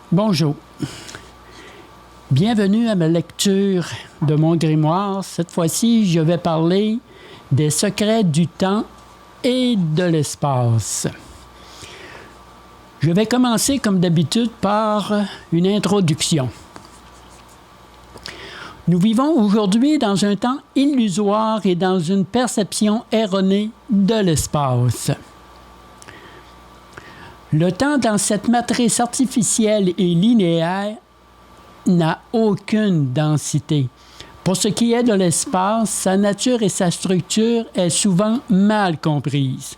Bonjour. Bienvenue à ma lecture de mon grimoire. Cette fois-ci, je vais parler des secrets du temps et de l'espace. Je vais commencer, comme d'habitude, par une introduction. Nous vivons aujourd'hui dans un temps illusoire et dans une perception erronée de l'espace. Le temps dans cette matrice artificielle et linéaire n'a aucune densité. Pour ce qui est de l'espace, sa nature et sa structure est souvent mal comprise.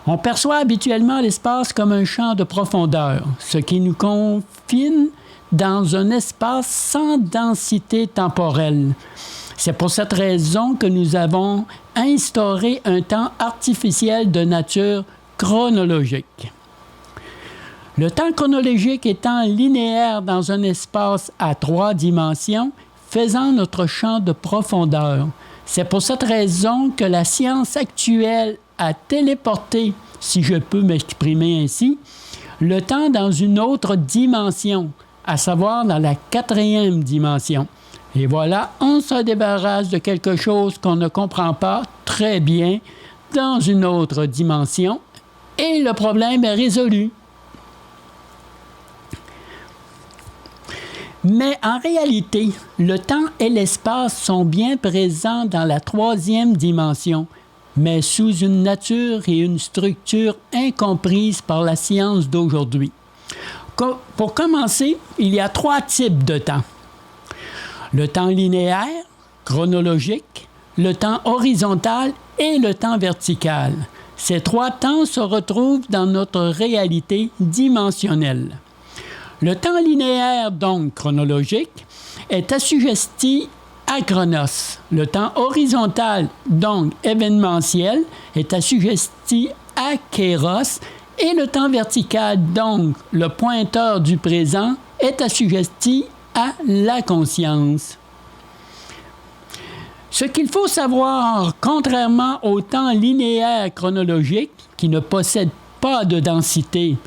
On perçoit habituellement l'espace comme un champ de profondeur, ce qui nous confine dans un espace sans densité temporelle. C'est pour cette raison que nous avons instauré un temps artificiel de nature chronologique. Le temps chronologique étant linéaire dans un espace à 3 dimensions, faisant notre champ de profondeur. C'est pour cette raison que la science actuelle a téléporté, si je peux m'exprimer ainsi, le temps dans une autre dimension, à savoir dans la 4e dimension. Et voilà, on se débarrasse de quelque chose qu'on ne comprend pas très bien dans une autre dimension et le problème est résolu. Mais en réalité, le temps et l'espace sont bien présents dans la 3e dimension, mais sous une nature et une structure incomprises par la science d'aujourd'hui. Pour commencer, il y a 3 types de temps. Le temps linéaire, chronologique, le temps horizontal et le temps vertical. Ces 3 temps se retrouvent dans notre réalité dimensionnelle. Le temps linéaire, donc chronologique, est assujetti à Chronos. Le temps horizontal, donc événementiel, est assujetti à Kéros. Et le temps vertical, donc le pointeur du présent, est assujetti à la conscience. Ce qu'il faut savoir, contrairement au temps linéaire chronologique, qui ne possède pas de densité,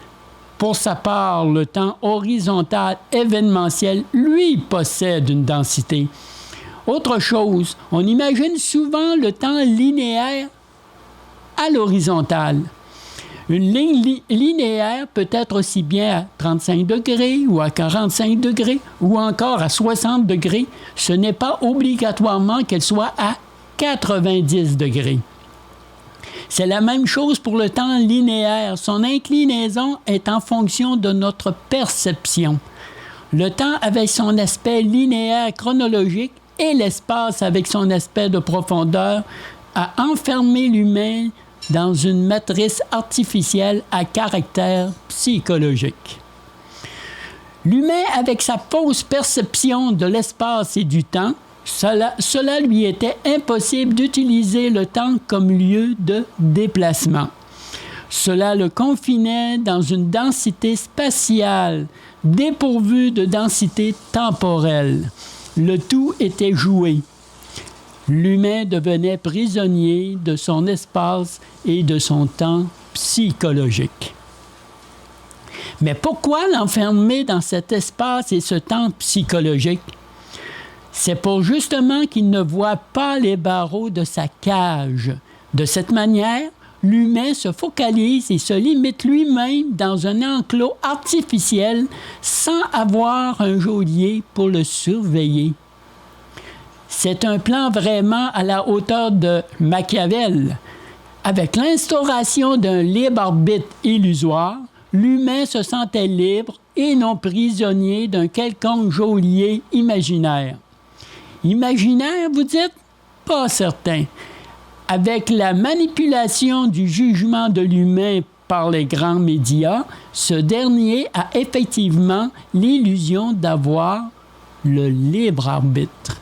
pour sa part, le temps horizontal événementiel, lui, possède une densité. Autre chose, on imagine souvent le temps linéaire à l'horizontale. Une ligne linéaire peut être aussi bien à 35 degrés ou à 45 degrés ou encore à 60 degrés. Ce n'est pas obligatoirement qu'elle soit à 90 degrés. C'est la même chose pour le temps linéaire. Son inclinaison est en fonction de notre perception. Le temps avec son aspect linéaire chronologique et l'espace avec son aspect de profondeur a enfermé l'humain dans une matrice artificielle à caractère psychologique. L'humain, avec sa fausse perception de l'espace et du temps, cela lui était impossible d'utiliser le temps comme lieu de déplacement. Cela le confinait dans une densité spatiale, dépourvue de densité temporelle. Le tout était joué. L'humain devenait prisonnier de son espace et de son temps psychologique. Mais pourquoi l'enfermer dans cet espace et ce temps psychologique? C'est pour justement qu'il ne voit pas les barreaux de sa cage. De cette manière, l'humain se focalise et se limite lui-même dans un enclos artificiel sans avoir un geôlier pour le surveiller. C'est un plan vraiment à la hauteur de Machiavel. Avec l'instauration d'un libre arbitre illusoire, l'humain se sentait libre et non prisonnier d'un quelconque geôlier imaginaire. Imaginaire, vous dites? Pas certain. Avec la manipulation du jugement de l'humain par les grands médias, ce dernier a effectivement l'illusion d'avoir le libre arbitre.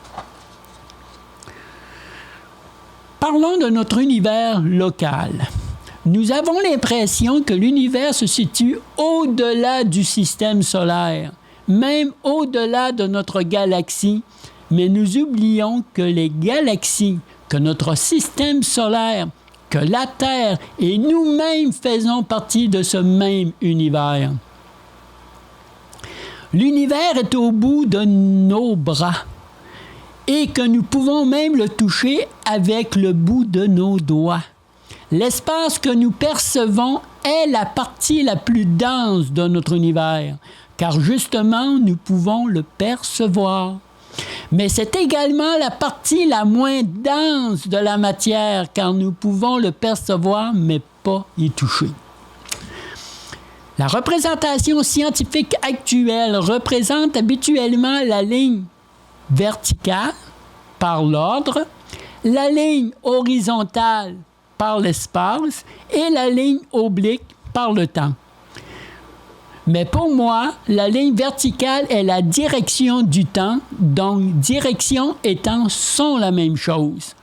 Parlons de notre univers local. Nous avons l'impression que l'univers se situe au-delà du système solaire, même au-delà de notre galaxie, mais nous oublions que les galaxies, que notre système solaire, que la Terre et nous-mêmes faisons partie de ce même univers. L'univers est au bout de nos bras et que nous pouvons même le toucher avec le bout de nos doigts. L'espace que nous percevons est la partie la plus dense de notre univers, car justement, nous pouvons le percevoir. Mais c'est également la partie la moins dense de la matière, car nous pouvons le percevoir, mais pas y toucher. La représentation scientifique actuelle représente habituellement la ligne verticale par l'ordre, la ligne horizontale par l'espace et la ligne oblique par le temps. Mais pour moi, la ligne verticale est la direction du temps, donc direction et temps sont la même chose.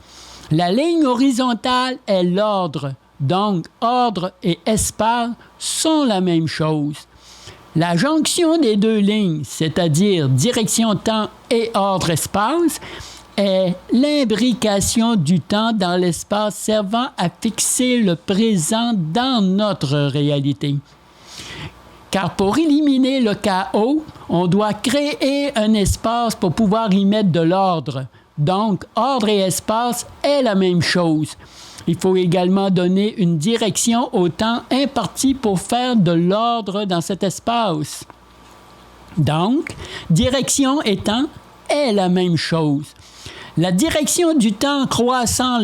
La ligne horizontale est l'ordre, donc ordre et espace sont la même chose. La jonction des deux lignes, c'est-à-dire direction-temps et ordre-espace, est l'imbrication du temps dans l'espace servant à fixer le présent dans notre réalité. Car pour éliminer le chaos, on doit créer un espace pour pouvoir y mettre de l'ordre. Donc, ordre et espace est la même chose. Il faut également donner une direction au temps imparti pour faire de l'ordre dans cet espace. Donc, direction et temps est la même chose. La direction du temps croisant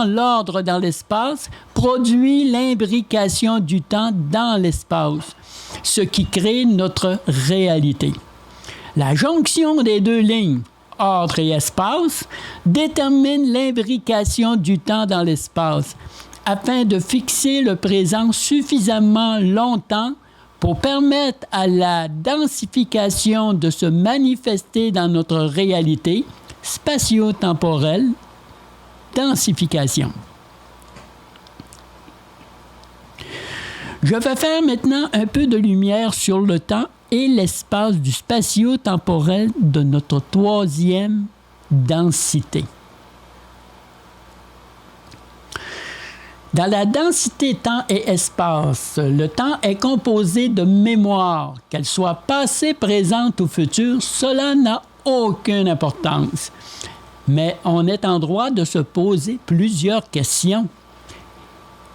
l'ordre dans l'espace produit l'imbrication du temps dans l'espace, ce qui crée notre réalité. La jonction des deux lignes, ordre et espace, détermine l'imbrication du temps dans l'espace afin de fixer le présent suffisamment longtemps pour permettre à la densification de se manifester dans notre réalité spatio-temporelle. Densification. Je vais faire maintenant un peu de lumière sur le temps et l'espace du spatio-temporel de notre troisième densité. Dans la densité temps et espace, le temps est composé de mémoire, qu'elle soit passée, présente ou future, cela n'a aucune importance. Mais on est en droit de se poser plusieurs questions.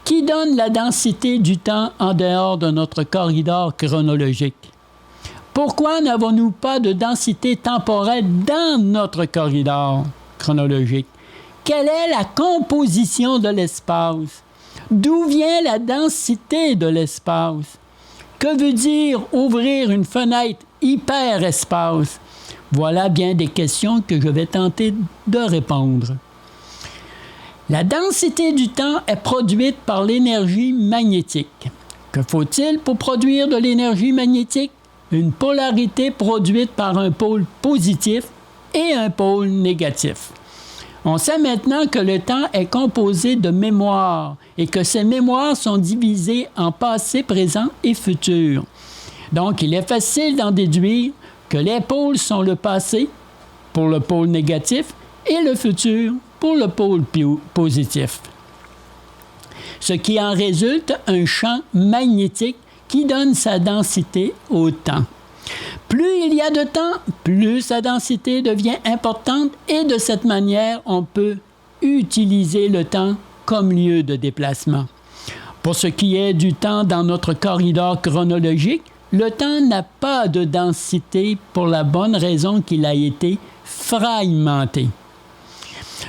Qui donne la densité du temps en dehors de notre corridor chronologique? Pourquoi n'avons-nous pas de densité temporelle dans notre corridor chronologique? Quelle est la composition de l'espace? D'où vient la densité de l'espace? Que veut dire ouvrir une fenêtre hyperespace? Voilà bien des questions que je vais tenter de répondre. La densité du temps est produite par l'énergie magnétique. Que faut-il pour produire de l'énergie magnétique? Une polarité produite par un pôle positif et un pôle négatif. On sait maintenant que le temps est composé de mémoires et que ces mémoires sont divisées en passé, présent et futur. Donc, il est facile d'en déduire que les pôles sont le passé pour le pôle négatif et le futur pour le pôle positif. Ce qui en résulte un champ magnétique qui donne sa densité au temps. Plus il y a de temps, plus sa densité devient importante et de cette manière, on peut utiliser le temps comme lieu de déplacement. Pour ce qui est du temps dans notre corridor chronologique, le temps n'a pas de densité pour la bonne raison qu'il a été fragmenté.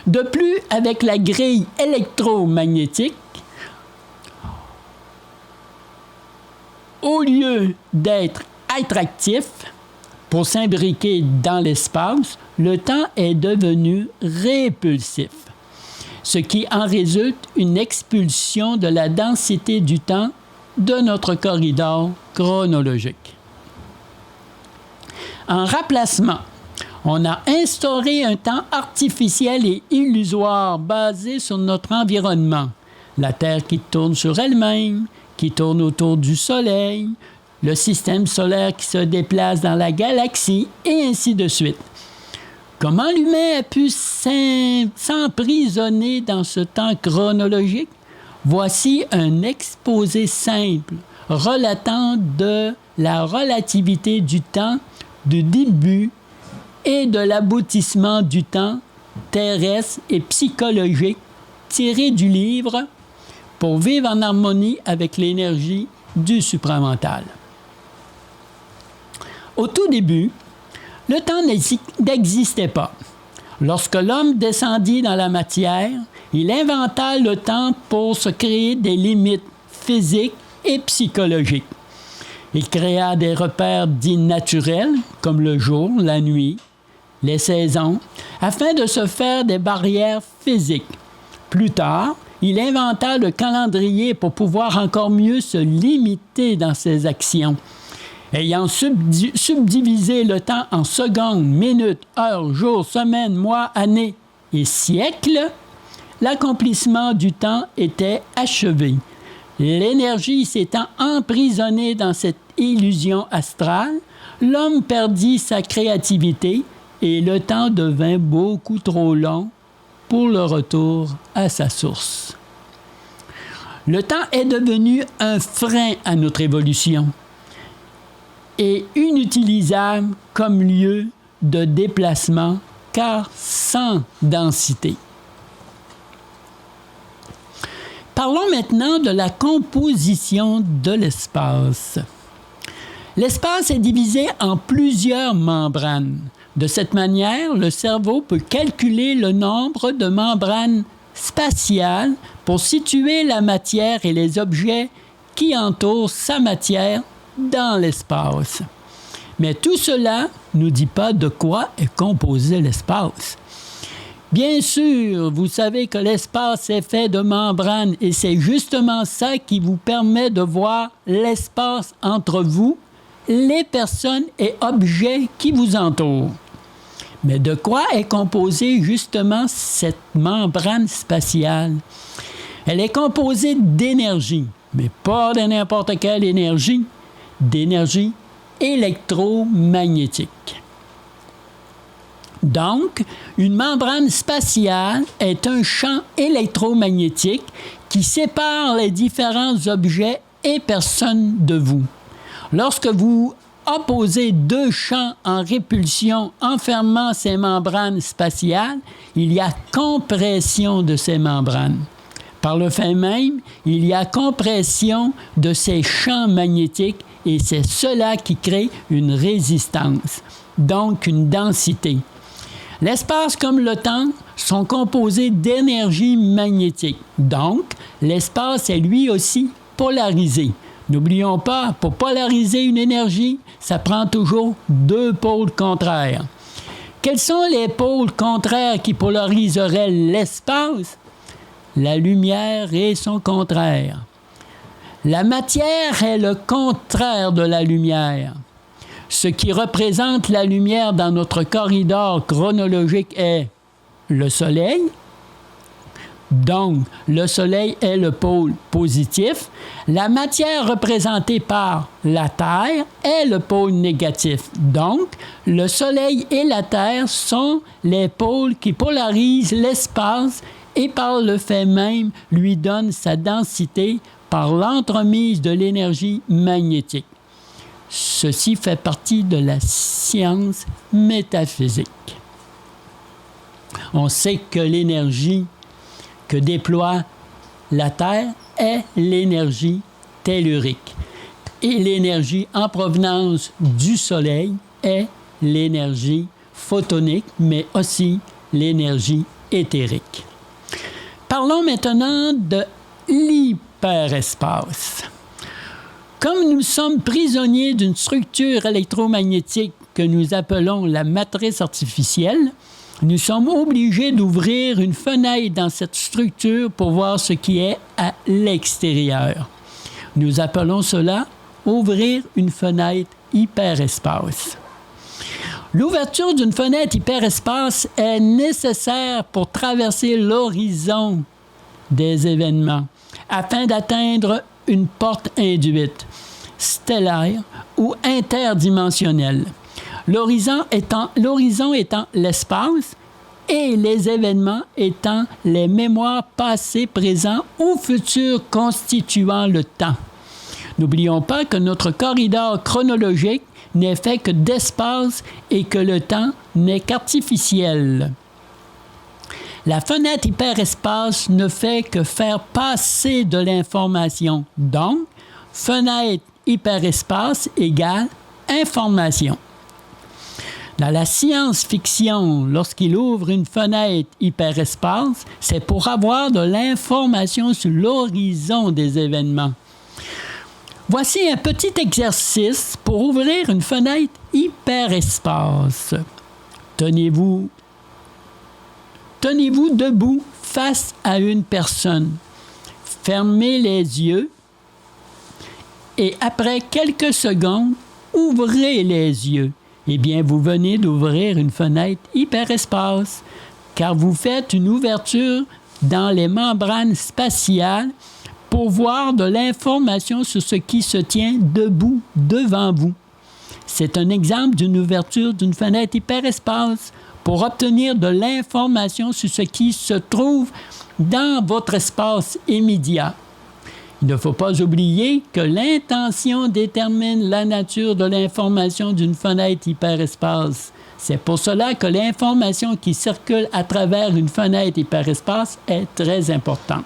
De plus, avec la grille électromagnétique, au lieu d'être attractif pour s'imbriquer dans l'espace, le temps est devenu répulsif, ce qui en résulte une expulsion de la densité du temps de notre corridor chronologique. En remplacement, on a instauré un temps artificiel et illusoire basé sur notre environnement, la Terre qui tourne sur elle-même, qui tourne autour du Soleil, le système solaire qui se déplace dans la galaxie, et ainsi de suite. Comment l'humain a pu s'emprisonner dans ce temps chronologique? Voici un exposé simple relatant de la relativité du temps du début et de l'aboutissement du temps terrestre et psychologique tiré du livre Pour vivre en harmonie avec l'énergie du supramental. Au tout début, le temps n'existait pas. Lorsque l'homme descendit dans la matière, il inventa le temps pour se créer des limites physiques et psychologiques. Il créa des repères dits naturels, comme le jour, la nuit, les saisons, afin de se faire des barrières physiques. Plus tard, il inventa le calendrier pour pouvoir encore mieux se limiter dans ses actions. Ayant subdivisé le temps en secondes, minutes, heures, jours, semaines, mois, années et siècles, l'accomplissement du temps était achevé. L'énergie s'étant emprisonnée dans cette illusion astrale, l'homme perdit sa créativité et le temps devint beaucoup trop long pour le retour à sa source. Le temps est devenu un frein à notre évolution et inutilisable comme lieu de déplacement car sans densité. Parlons maintenant de la composition de l'espace. L'espace est divisé en plusieurs membranes. De cette manière, le cerveau peut calculer le nombre de membranes spatiales pour situer la matière et les objets qui entourent sa matière dans l'espace. Mais tout cela ne nous dit pas de quoi est composé l'espace. Bien sûr, vous savez que l'espace est fait de membranes et c'est justement ça qui vous permet de voir l'espace entre vous, les personnes et objets qui vous entourent. Mais de quoi est composée justement cette membrane spatiale? Elle est composée d'énergie, mais pas de n'importe quelle énergie, d'énergie électromagnétique. Donc, une membrane spatiale est un champ électromagnétique qui sépare les différents objets et personnes de vous. Lorsque vous opposez deux champs en répulsion enfermant ces membranes spatiales, il y a compression de ces membranes. Par le fait même, il y a compression de ces champs magnétiques et c'est cela qui crée une résistance, donc une densité. L'espace comme le temps sont composés d'énergie magnétique. Donc, l'espace est lui aussi polarisé. N'oublions pas, pour polariser une énergie, ça prend toujours deux pôles contraires. Quels sont les pôles contraires qui polariseraient l'espace? La lumière et son contraire. La matière est le contraire de la lumière. Ce qui représente la lumière dans notre corridor chronologique est le Soleil. Donc, le Soleil est le pôle positif. La matière représentée par la Terre est le pôle négatif. Donc, le Soleil et la Terre sont les pôles qui polarisent l'espace et par le fait même lui donnent sa densité par l'entremise de l'énergie magnétique. Ceci fait partie de la science métaphysique. On sait que l'énergie que déploie la Terre est l'énergie tellurique. Et l'énergie en provenance du Soleil est l'énergie photonique, mais aussi l'énergie éthérique. Parlons maintenant de l'hyperespace. Comme nous sommes prisonniers d'une structure électromagnétique que nous appelons la matrice artificielle, nous sommes obligés d'ouvrir une fenêtre dans cette structure pour voir ce qui est à l'extérieur. Nous appelons cela ouvrir une fenêtre hyperespace. L'ouverture d'une fenêtre hyperespace est nécessaire pour traverser l'horizon des événements afin d'atteindre une porte induite, stellaire ou interdimensionnelle. L'horizon étant l'espace et les événements étant les mémoires passées, présentes ou futures constituant le temps. N'oublions pas que notre corridor chronologique n'est fait que d'espace et que le temps n'est qu'artificiel. La fenêtre hyperespace ne fait que faire passer de l'information. Donc, fenêtre hyperespace égale information. Dans la science-fiction, lorsqu'il ouvre une fenêtre hyperespace, c'est pour avoir de l'information sur l'horizon des événements. Voici un petit exercice pour ouvrir une fenêtre hyperespace. Tenez-vous debout face à une personne. Fermez les yeux et après quelques secondes, ouvrez les yeux. Eh bien, vous venez d'ouvrir une fenêtre hyperespace, car vous faites une ouverture dans les membranes spatiales pour voir de l'information sur ce qui se tient debout devant vous. C'est un exemple d'une ouverture d'une fenêtre hyperespace pour obtenir de l'information sur ce qui se trouve dans votre espace immédiat. Il ne faut pas oublier que l'intention détermine la nature de l'information d'une fenêtre hyperespace. C'est pour cela que l'information qui circule à travers une fenêtre hyperespace est très importante.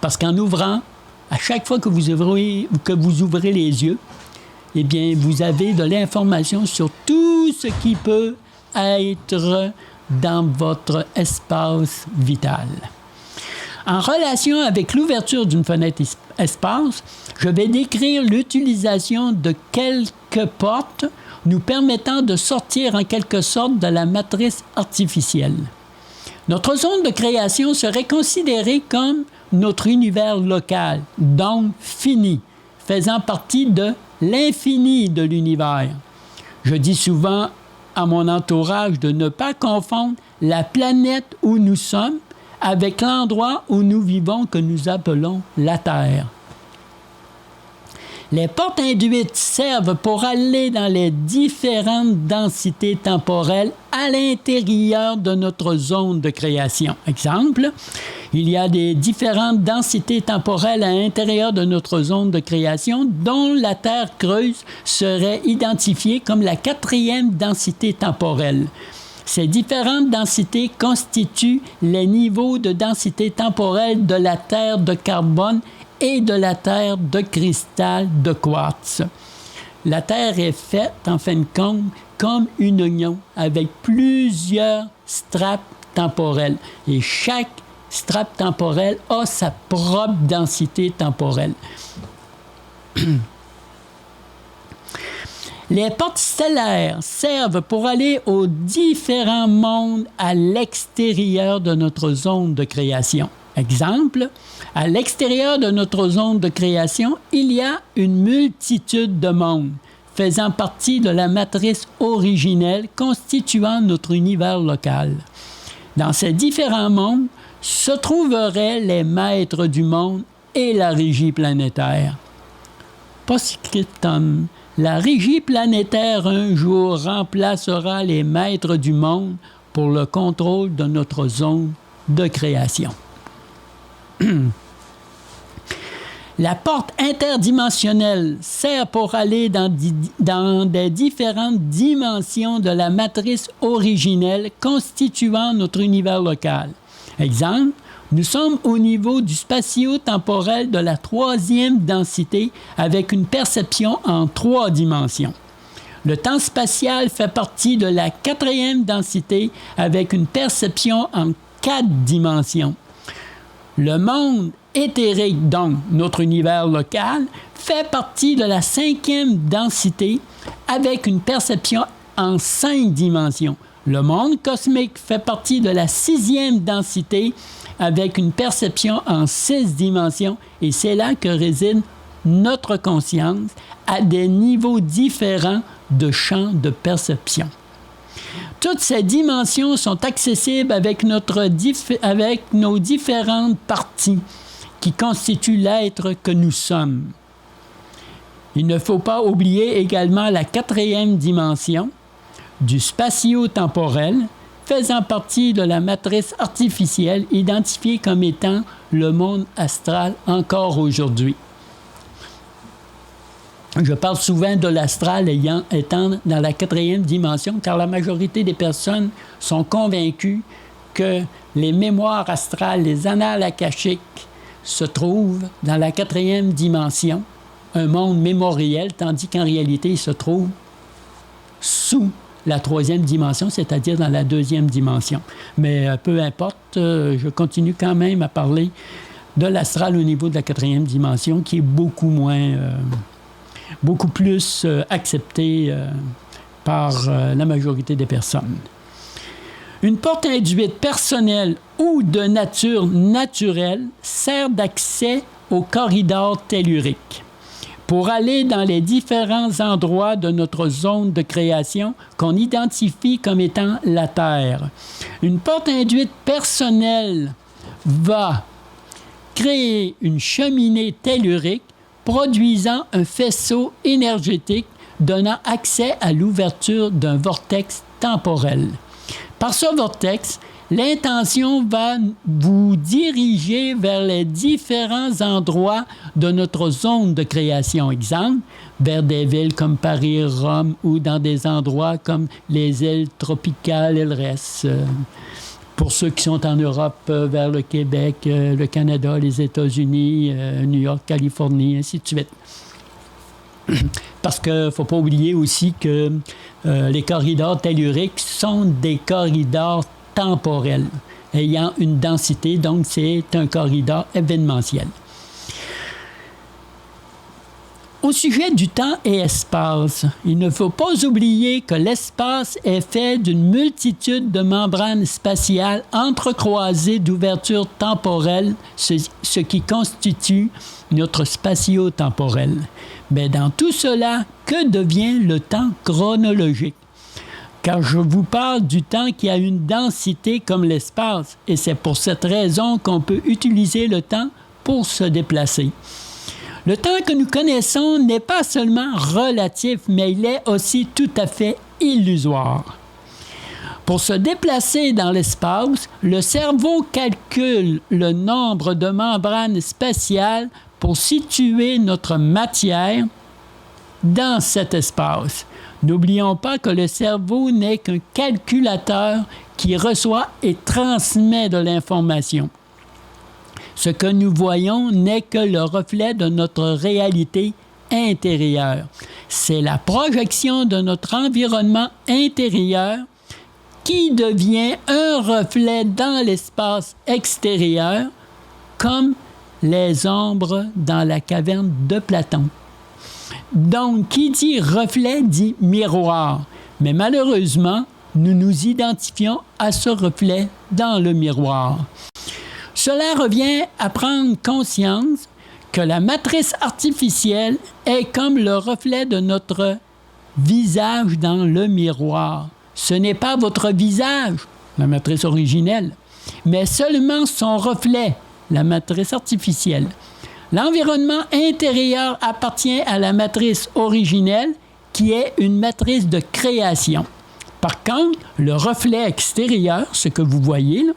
Parce qu'en ouvrant, à chaque fois que vous ouvrez les yeux, eh bien, vous avez de l'information sur tout ce qui peut être dans votre espace vital. En relation avec l'ouverture d'une fenêtre espace, je vais décrire l'utilisation de quelques portes nous permettant de sortir en quelque sorte de la matrice artificielle. Notre zone de création serait considérée comme notre univers local, donc fini, faisant partie de l'infini de l'univers. Je dis souvent à mon entourage de ne pas confondre la planète où nous sommes avec l'endroit où nous vivons que nous appelons la Terre. Les portes induites servent pour aller dans les différentes densités temporelles à l'intérieur de notre zone de création. Exemple, il y a des différentes densités temporelles à l'intérieur de notre zone de création dont la Terre creuse serait identifiée comme la 4e densité temporelle. Ces différentes densités constituent les niveaux de densité temporelle de la Terre de carbone et de la Terre de cristal de quartz. La Terre est faite, en fin de compte, comme une oignon avec plusieurs strates temporelles. Et chaque strate temporelle a sa propre densité temporelle. Les portes stellaires servent pour aller aux différents mondes à l'extérieur de notre zone de création. Exemple, à l'extérieur de notre zone de création, il y a une multitude de mondes faisant partie de la matrice originelle constituant notre univers local. Dans ces différents mondes se trouveraient les maîtres du monde et la régie planétaire. Post-scriptum. La régie planétaire un jour remplacera les maîtres du monde pour le contrôle de notre zone de création. La porte interdimensionnelle sert pour aller dans des différentes dimensions de la matrice originelle constituant notre univers local. Exemple, nous sommes au niveau du spatio-temporel de la 3e densité avec une perception en 3 dimensions. Le temps spatial fait partie de la 4e densité avec une perception en 4 dimensions. Le monde éthérique, donc notre univers local, fait partie de la 5e densité avec une perception en 5 dimensions. Le monde cosmique fait partie de la 6e densité avec une perception en 6 dimensions et c'est là que réside notre conscience à des niveaux différents de champ de perception. Toutes ces dimensions sont accessibles avec nos différentes parties qui constituent l'être que nous sommes. Il ne faut pas oublier également la 4e dimension du spatio-temporel, faisant partie de la matrice artificielle identifiée comme étant le monde astral encore aujourd'hui. Je parle souvent de l'astral étant dans la 4e dimension, car la majorité des personnes sont convaincues que les mémoires astrales, les annales akashiques, se trouvent dans la 4e dimension, un monde mémoriel, tandis qu'en réalité, ils se trouvent sous la 3e dimension, c'est-à-dire dans la 2e dimension. Mais peu importe, je continue quand même à parler de l'astral au niveau de la 4e dimension, qui est beaucoup plus accepté par la majorité des personnes. Une porte induite personnelle ou de nature naturelle sert d'accès au corridor tellurique pour aller dans les différents endroits de notre zone de création qu'on identifie comme étant la Terre. Une porte induite personnelle va créer une cheminée tellurique produisant un faisceau énergétique donnant accès à l'ouverture d'un vortex temporel. Par ce vortex, l'intention va vous diriger vers les différents endroits de notre zone de création. Exemple, vers des villes comme Paris, Rome ou dans des endroits comme les îles tropicales et le reste. Pour ceux qui sont en Europe, vers le Québec, le Canada, les États-Unis, New York, Californie, ainsi de suite. Parce qu'il ne faut pas oublier aussi que les corridors telluriques sont des corridors temporels, ayant une densité, donc c'est un corridor événementiel. Au sujet du temps et espace, il ne faut pas oublier que l'espace est fait d'une multitude de membranes spatiales entrecroisées d'ouvertures temporelles, ce qui constitue notre spatio-temporel. Mais dans tout cela, que devient le temps chronologique? Car je vous parle du temps qui a une densité comme l'espace, et c'est pour cette raison qu'on peut utiliser le temps pour se déplacer. Le temps que nous connaissons n'est pas seulement relatif, mais il est aussi tout à fait illusoire. Pour se déplacer dans l'espace, le cerveau calcule le nombre de membranes spatiales pour situer notre matière dans cet espace. N'oublions pas que le cerveau n'est qu'un calculateur qui reçoit et transmet de l'information. Ce que nous voyons n'est que le reflet de notre réalité intérieure. C'est la projection de notre environnement intérieur qui devient un reflet dans l'espace extérieur, comme les ombres dans la caverne de Platon. Donc, qui dit reflet dit miroir. Mais malheureusement, nous nous identifions à ce reflet dans le miroir. Cela revient à prendre conscience que la matrice artificielle est comme le reflet de notre visage dans le miroir. Ce n'est pas votre visage, la matrice originelle, mais seulement son reflet, la matrice artificielle. L'environnement intérieur appartient à la matrice originelle, qui est une matrice de création. Par contre, le reflet extérieur, ce que vous voyez, là,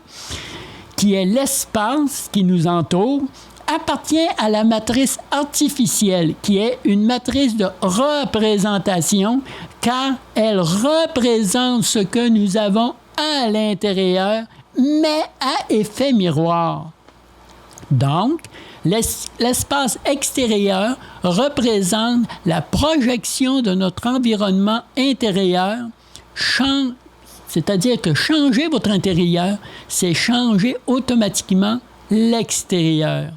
qui est l'espace qui nous entoure, appartient à la matrice artificielle, qui est une matrice de représentation, car elle représente ce que nous avons à l'intérieur, mais à effet miroir. Donc, l'espace extérieur représente la projection de notre environnement intérieur, c'est-à-dire que changer votre intérieur, c'est changer automatiquement l'extérieur.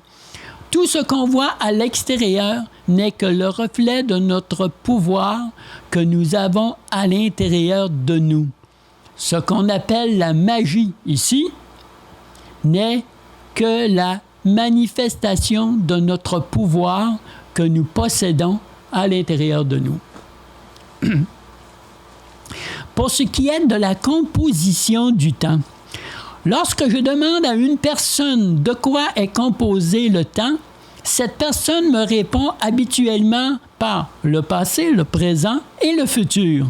Tout ce qu'on voit à l'extérieur n'est que le reflet de notre pouvoir que nous avons à l'intérieur de nous. Ce qu'on appelle la magie ici n'est que la manifestation de notre pouvoir que nous possédons à l'intérieur de nous. Pour ce qui est de la composition du temps, lorsque je demande à une personne de quoi est composé le temps, cette personne me répond habituellement par le passé, le présent et le futur.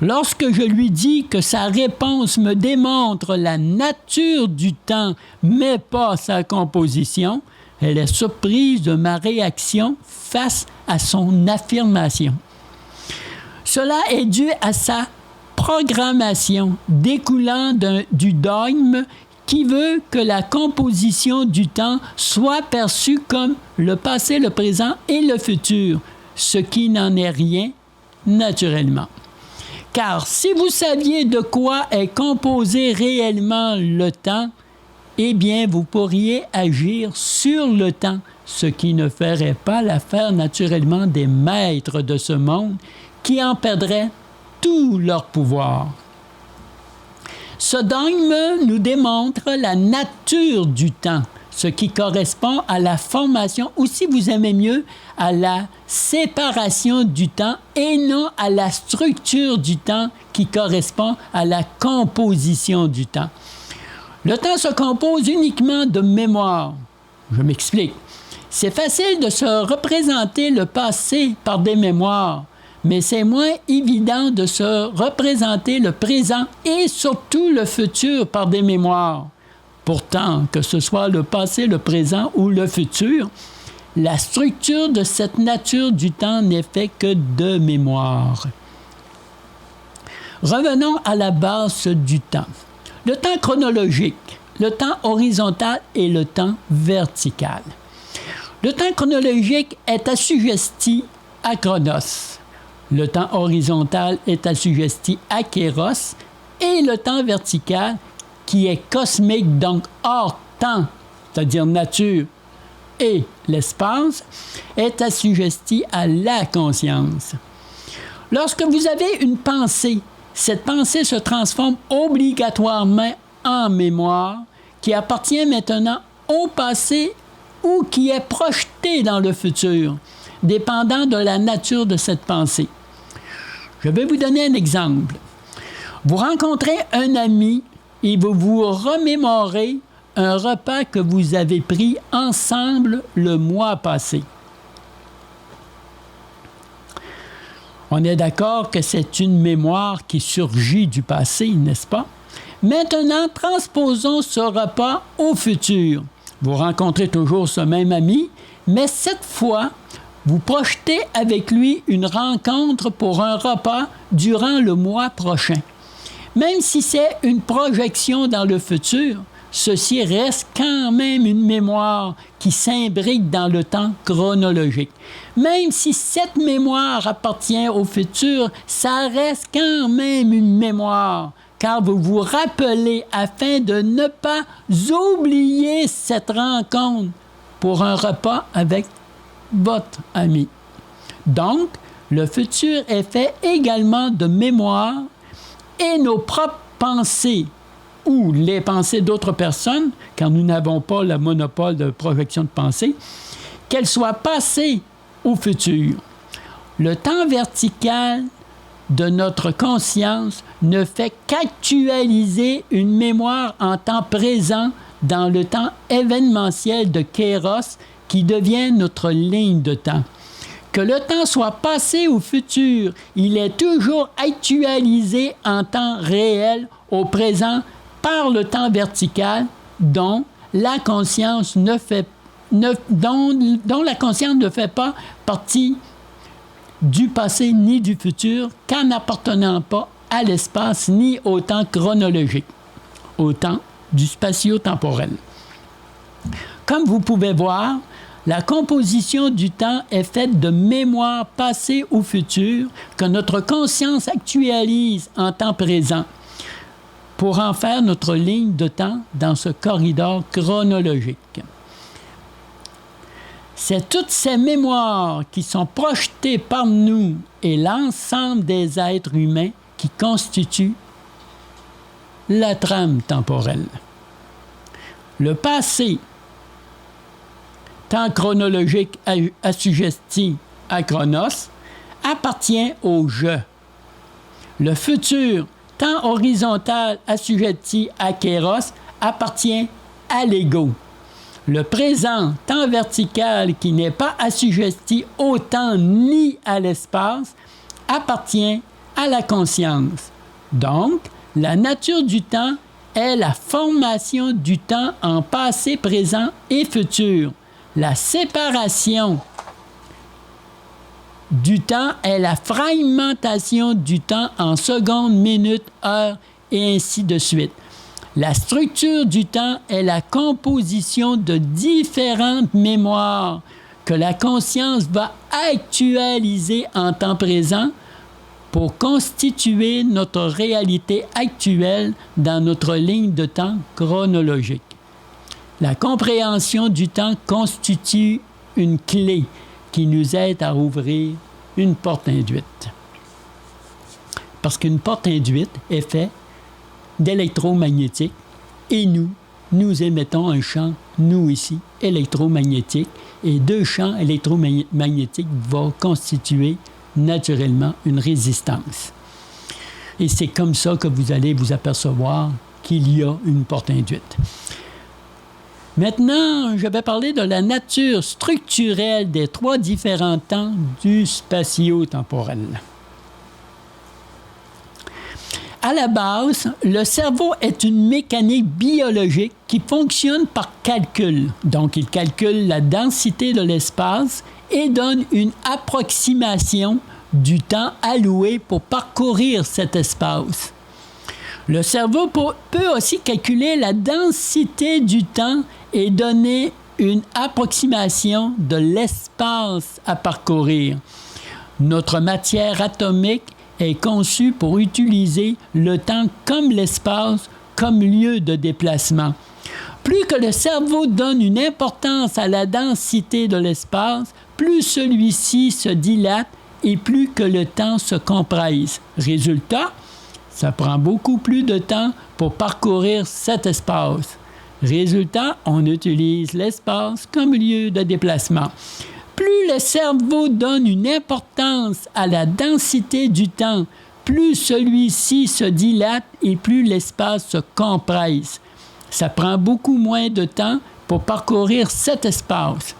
Lorsque je lui dis que sa réponse me démontre la nature du temps, mais pas sa composition, Elle est surprise de ma réaction face à son affirmation. Cela est dû à sa programmation découlant du dogme qui veut que la composition du temps soit perçue comme le passé, le présent et le futur, ce qui n'en est rien naturellement. Car si vous saviez de quoi est composé réellement le temps, eh bien, vous pourriez agir sur le temps, ce qui ne ferait pas l'affaire naturellement des maîtres de ce monde qui en perdraient tout leur pouvoir. Ce dogme nous démontre la nature du temps, ce qui correspond à la formation, ou si vous aimez mieux, à la séparation du temps et non à la structure du temps qui correspond à la composition du temps. Le temps se compose uniquement de mémoire. Je m'explique. C'est facile de se représenter le passé par des mémoires, mais c'est moins évident de se représenter le présent et surtout le futur par des mémoires. Pourtant, que ce soit le passé, le présent ou le futur, la structure de cette nature du temps n'est faite que de mémoire. Revenons à la base du temps. Le temps chronologique, le temps horizontal et le temps vertical. Le temps chronologique est assujetti à Chronos. Le temps horizontal est assujetti à Kéros. Et le temps vertical, qui est cosmique, donc hors temps, c'est-à-dire nature, et l'espace, est assujetti à la conscience. Lorsque vous avez une pensée, cette pensée se transforme obligatoirement en mémoire qui appartient maintenant au passé ou qui est projetée dans le futur, dépendant de la nature de cette pensée. Je vais vous donner un exemple. Vous rencontrez un ami et vous vous remémorez un repas que vous avez pris ensemble le mois passé. On est d'accord que c'est une mémoire qui surgit du passé, n'est-ce pas? Maintenant, transposons ce repas au futur. Vous rencontrez toujours ce même ami, mais cette fois, vous projetez avec lui une rencontre pour un repas durant le mois prochain. Même si c'est une projection dans le futur, ceci reste quand même une mémoire qui s'imbrique dans le temps chronologique. Même si cette mémoire appartient au futur, ça reste quand même une mémoire, car vous vous rappelez afin de ne pas oublier cette rencontre pour un repas avec votre ami. Donc, le futur est fait également de mémoire et nos propres pensées ou les pensées d'autres personnes, car nous n'avons pas le monopole de projection de pensée, qu'elles soient passées ou futures. Le temps vertical de notre conscience ne fait qu'actualiser une mémoire en temps présent dans le temps événementiel de Kéros qui devient notre ligne de temps. Que le temps soit passé ou futur, il est toujours actualisé en temps réel au présent par le temps vertical dont la conscience ne fait pas partie du passé ni du futur, qu'en n'appartenant pas à l'espace ni au temps chronologique, au temps du spatio-temporel. Comme vous pouvez voir, la composition du temps est faite de mémoires passées ou futures que notre conscience actualise en temps présent pour en faire notre ligne de temps dans ce corridor chronologique. C'est toutes ces mémoires qui sont projetées par nous et l'ensemble des êtres humains qui constituent la trame temporelle. Le passé, temps chronologique assujetti à Chronos, appartient au je. Le futur, temps horizontal assujetti à Kéros, appartient à l'ego. Le présent, temps vertical qui n'est pas assujetti au temps ni à l'espace, appartient à la conscience. Donc, la nature du temps est la formation du temps en passé, présent et futur, La séparation du temps est la fragmentation du temps en secondes, minutes, heures et ainsi de suite. La structure du temps est la composition de différentes mémoires que la conscience va actualiser en temps présent pour constituer notre réalité actuelle dans notre ligne de temps chronologique. La compréhension du temps constitue une clé qui nous aide à ouvrir une porte induite. Parce qu'une porte induite est faite d'électromagnétique et nous émettons un champ, nous ici, électromagnétique, et deux champs électromagnétiques vont constituer naturellement une résistance. Et c'est comme ça que vous allez vous apercevoir qu'il y a une porte induite. Maintenant, je vais parler de la nature structurelle des trois différents temps du spatio-temporel. À la base, le cerveau est une mécanique biologique qui fonctionne par calcul. Donc, il calcule la densité de l'espace et donne une approximation du temps alloué pour parcourir cet espace. Le cerveau peut aussi calculer la densité du temps et donner une approximation de l'espace à parcourir. Notre matière atomique est conçue pour utiliser le temps comme l'espace, comme lieu de déplacement. Plus que le cerveau donne une importance à la densité de l'espace, plus celui-ci se dilate et plus que le temps se compresse. Résultat, ça prend beaucoup plus de temps pour parcourir cet espace. Résultat, on utilise l'espace comme lieu de déplacement. Plus le cerveau donne une importance à la densité du temps, plus celui-ci se dilate et plus l'espace se compresse. Ça prend beaucoup moins de temps pour parcourir cet espace.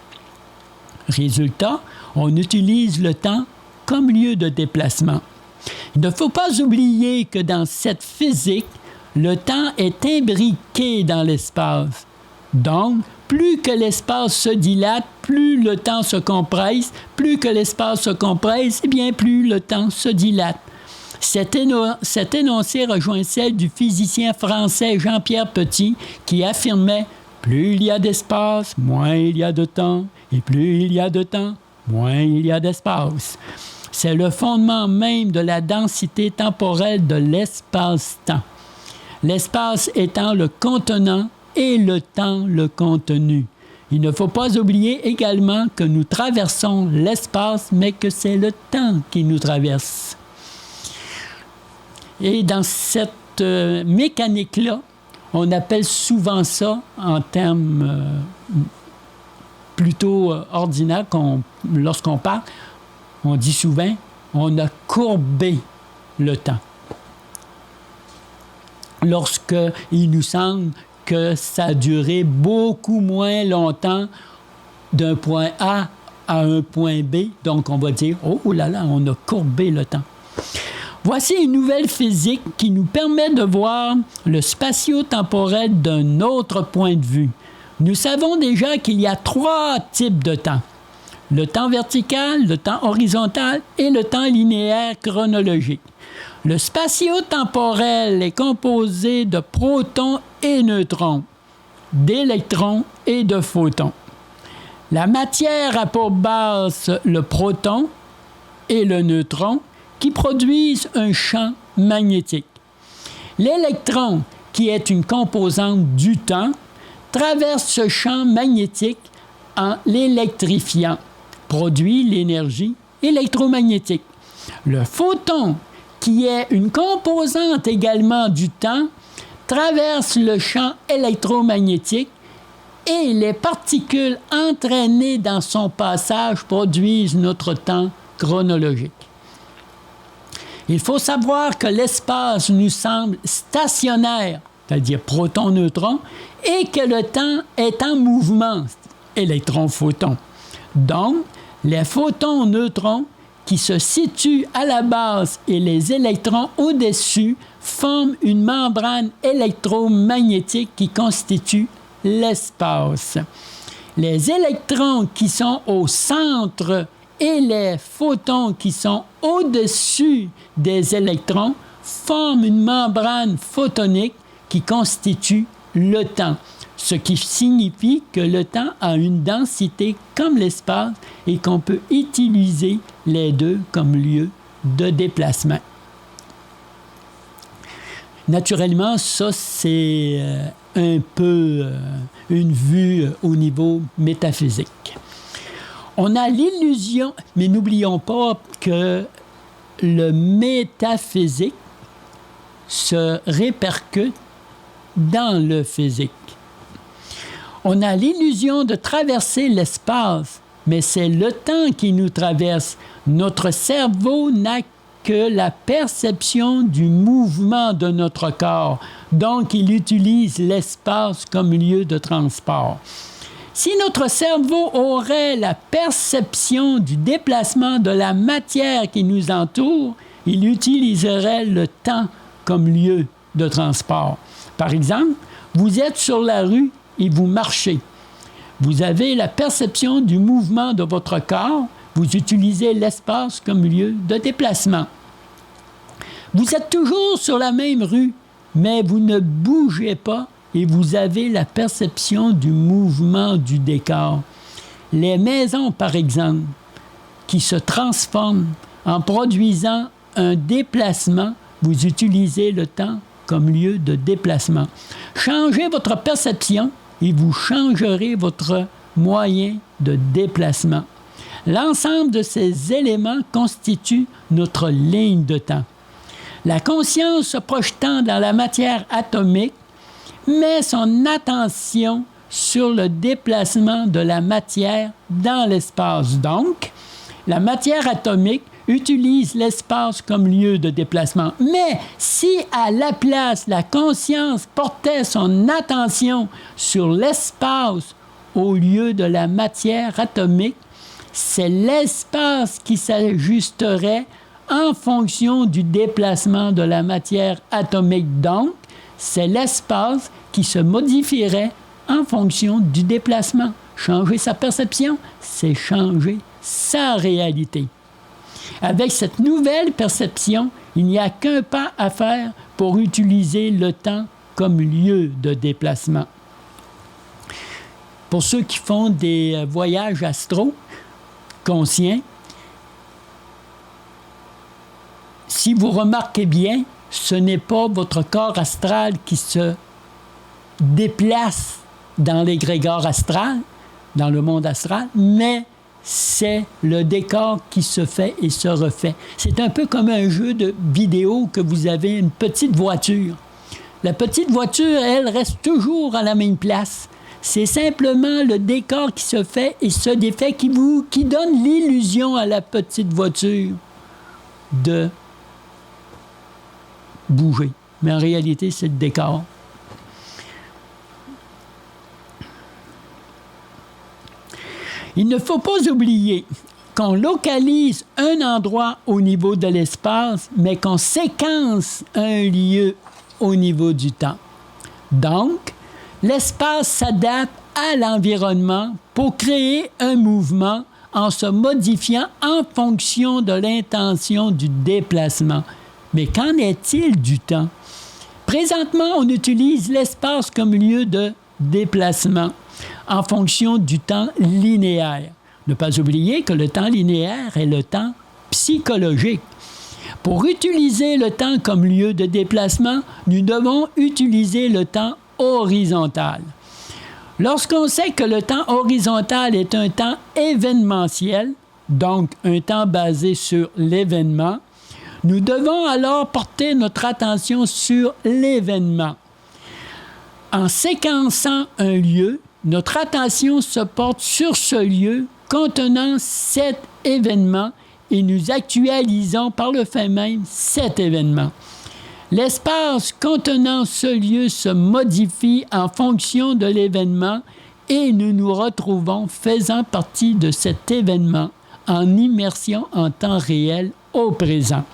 Résultat, on utilise le temps comme lieu de déplacement. Il ne faut pas oublier que dans cette physique, le temps est imbriqué dans l'espace. Donc, plus que l'espace se dilate, plus le temps se compresse. Plus que l'espace se compresse, eh bien, plus le temps se dilate. Cet énoncé rejoint celle du physicien français Jean-Pierre Petit qui affirmait « Plus il y a d'espace, moins il y a de temps, et plus il y a de temps, moins il y a d'espace. » C'est le fondement même de la densité temporelle de l'espace-temps. L'espace étant le contenant et le temps le contenu. Il ne faut pas oublier également que nous traversons l'espace, mais que c'est le temps qui nous traverse. Et dans cette mécanique-là, on appelle souvent ça, en termes plutôt ordinaires, lorsqu'on parle, on dit souvent, on a courbé le temps. Lorsqu'il nous semble que ça a duré beaucoup moins longtemps d'un point A à un point B, donc on va dire, oh là là, on a courbé le temps. Voici une nouvelle physique qui nous permet de voir le spatio-temporel d'un autre point de vue. Nous savons déjà qu'il y a 3 types de temps. Le temps vertical, le temps horizontal et le temps linéaire chronologique. Le spatio-temporel est composé de protons et neutrons, d'électrons et de photons. La matière a pour base le proton et le neutron qui produisent un champ magnétique. L'électron, qui est une composante du temps, traverse ce champ magnétique en l'électrifiant, produit l'énergie électromagnétique. Le photon, qui est une composante également du temps, traverse le champ électromagnétique et les particules entraînées dans son passage produisent notre temps chronologique. Il faut savoir que l'espace nous semble stationnaire, c'est-à-dire proton-neutron, et que le temps est en mouvement, électron-photon. Donc, les photons-neutrons qui se situent à la base et les électrons au-dessus forment une membrane électromagnétique qui constitue l'espace. Les électrons qui sont au centre et les photons qui sont au-dessus des électrons forment une membrane photonique qui constitue le temps, ce qui signifie que le temps a une densité comme l'espace et qu'on peut utiliser les deux comme lieu de déplacement. Naturellement, ça, c'est un peu une vue au niveau métaphysique. On a l'illusion, mais n'oublions pas que le métaphysique se répercute dans le physique. On a l'illusion de traverser l'espace, mais c'est le temps qui nous traverse. Notre cerveau n'a que la perception du mouvement de notre corps. Donc, il utilise l'espace comme lieu de transport. Si notre cerveau aurait la perception du déplacement de la matière qui nous entoure, il utiliserait le temps comme lieu de transport. Par exemple, vous êtes sur la rue et vous marchez. Vous avez la perception du mouvement de votre corps. Vous utilisez l'espace comme lieu de déplacement. Vous êtes toujours sur la même rue, mais vous ne bougez pas et vous avez la perception du mouvement du décor. Les maisons, par exemple, qui se transforment en produisant un déplacement, vous utilisez le temps comme lieu de déplacement. Changez votre perception et vous changerez votre moyen de déplacement. L'ensemble de ces éléments constitue notre ligne de temps. La conscience se projetant dans la matière atomique met son attention sur le déplacement de la matière dans l'espace. Donc, la matière atomique utilise l'espace comme lieu de déplacement. Mais si à la place, la conscience portait son attention sur l'espace au lieu de la matière atomique, c'est l'espace qui s'ajusterait en fonction du déplacement de la matière atomique. Donc, c'est l'espace qui se modifierait en fonction du déplacement. Changer sa perception, c'est changer sa réalité. Avec cette nouvelle perception, il n'y a qu'un pas à faire pour utiliser le temps comme lieu de déplacement. Pour ceux qui font des voyages astro conscients, si vous remarquez bien, ce n'est pas votre corps astral qui se déplace dans l'égrégore astral, dans le monde astral, mais c'est le décor qui se fait et se refait. C'est un peu comme un jeu de vidéo que vous avez une petite voiture. La petite voiture, elle, reste toujours à la même place. C'est simplement le décor qui se fait et se défait qui donne l'illusion à la petite voiture de bouger. Mais en réalité, c'est le décor. Il ne faut pas oublier qu'on localise un endroit au niveau de l'espace, mais qu'on séquence un lieu au niveau du temps. Donc, l'espace s'adapte à l'environnement pour créer un mouvement en se modifiant en fonction de l'intention du déplacement. Mais qu'en est-il du temps? Présentement, on utilise l'espace comme lieu de déplacement en fonction du temps linéaire. Ne pas oublier que le temps linéaire est le temps psychologique. Pour utiliser le temps comme lieu de déplacement, nous devons utiliser le temps horizontal. Lorsqu'on sait que le temps horizontal est un temps événementiel, donc un temps basé sur l'événement, nous devons alors porter notre attention sur l'événement. En séquençant un lieu, notre attention se porte sur ce lieu contenant cet événement et nous actualisons par le fait même cet événement. L'espace contenant ce lieu se modifie en fonction de l'événement et nous nous retrouvons faisant partie de cet événement en immersion en temps réel au présent.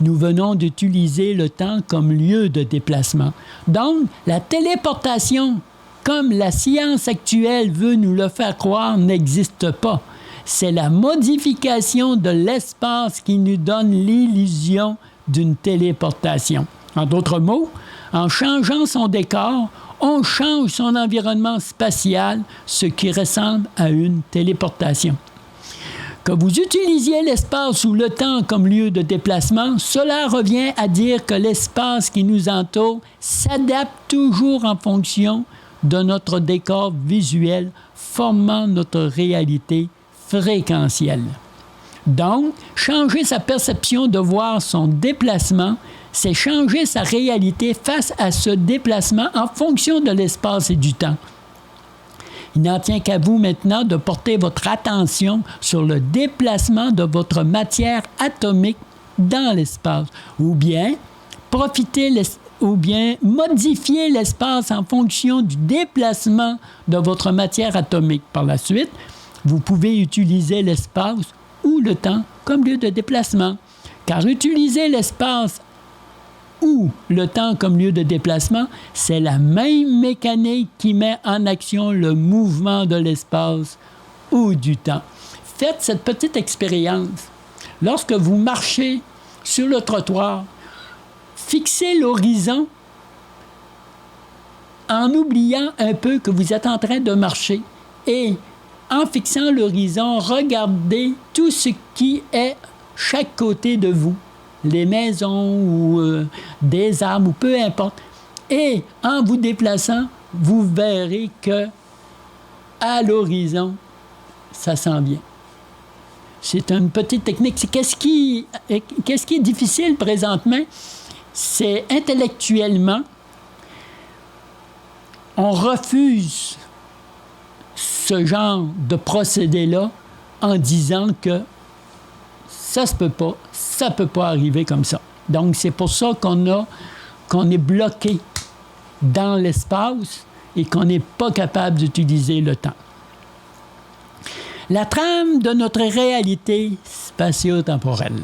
Nous venons d'utiliser le temps comme lieu de déplacement. Donc, la téléportation comme la science actuelle veut nous le faire croire, n'existe pas. C'est la modification de l'espace qui nous donne l'illusion d'une téléportation. En d'autres mots, en changeant son décor, on change son environnement spatial, ce qui ressemble à une téléportation. Que vous utilisiez l'espace ou le temps comme lieu de déplacement, cela revient à dire que l'espace qui nous entoure s'adapte toujours en fonction de notre décor visuel, formant notre réalité fréquentielle. Donc, changer sa perception de voir son déplacement, c'est changer sa réalité face à ce déplacement en fonction de l'espace et du temps. Il n'en tient qu'à vous maintenant de porter votre attention sur le déplacement de votre matière atomique dans l'espace, ou bien modifier l'espace en fonction du déplacement de votre matière atomique. Par la suite, vous pouvez utiliser l'espace ou le temps comme lieu de déplacement, car utiliser l'espace ou le temps comme lieu de déplacement, c'est la même mécanique qui met en action le mouvement de l'espace ou du temps. Faites cette petite expérience. Lorsque vous marchez sur le trottoir, fixez l'horizon en oubliant un peu que vous êtes en train de marcher et en fixant l'horizon, regardez tout ce qui est chaque côté de vous. Les maisons ou des arbres, ou peu importe. Et en vous déplaçant, vous verrez que à l'horizon, ça s'en vient. C'est une petite technique. Qu'est-ce qui est difficile présentement? C'est intellectuellement, on refuse ce genre de procédé-là en disant que ça se peut pas, ça peut pas arriver comme ça. Donc, c'est pour ça qu'on est bloqué dans l'espace et qu'on n'est pas capable d'utiliser le temps. La trame de notre réalité spatio-temporelle.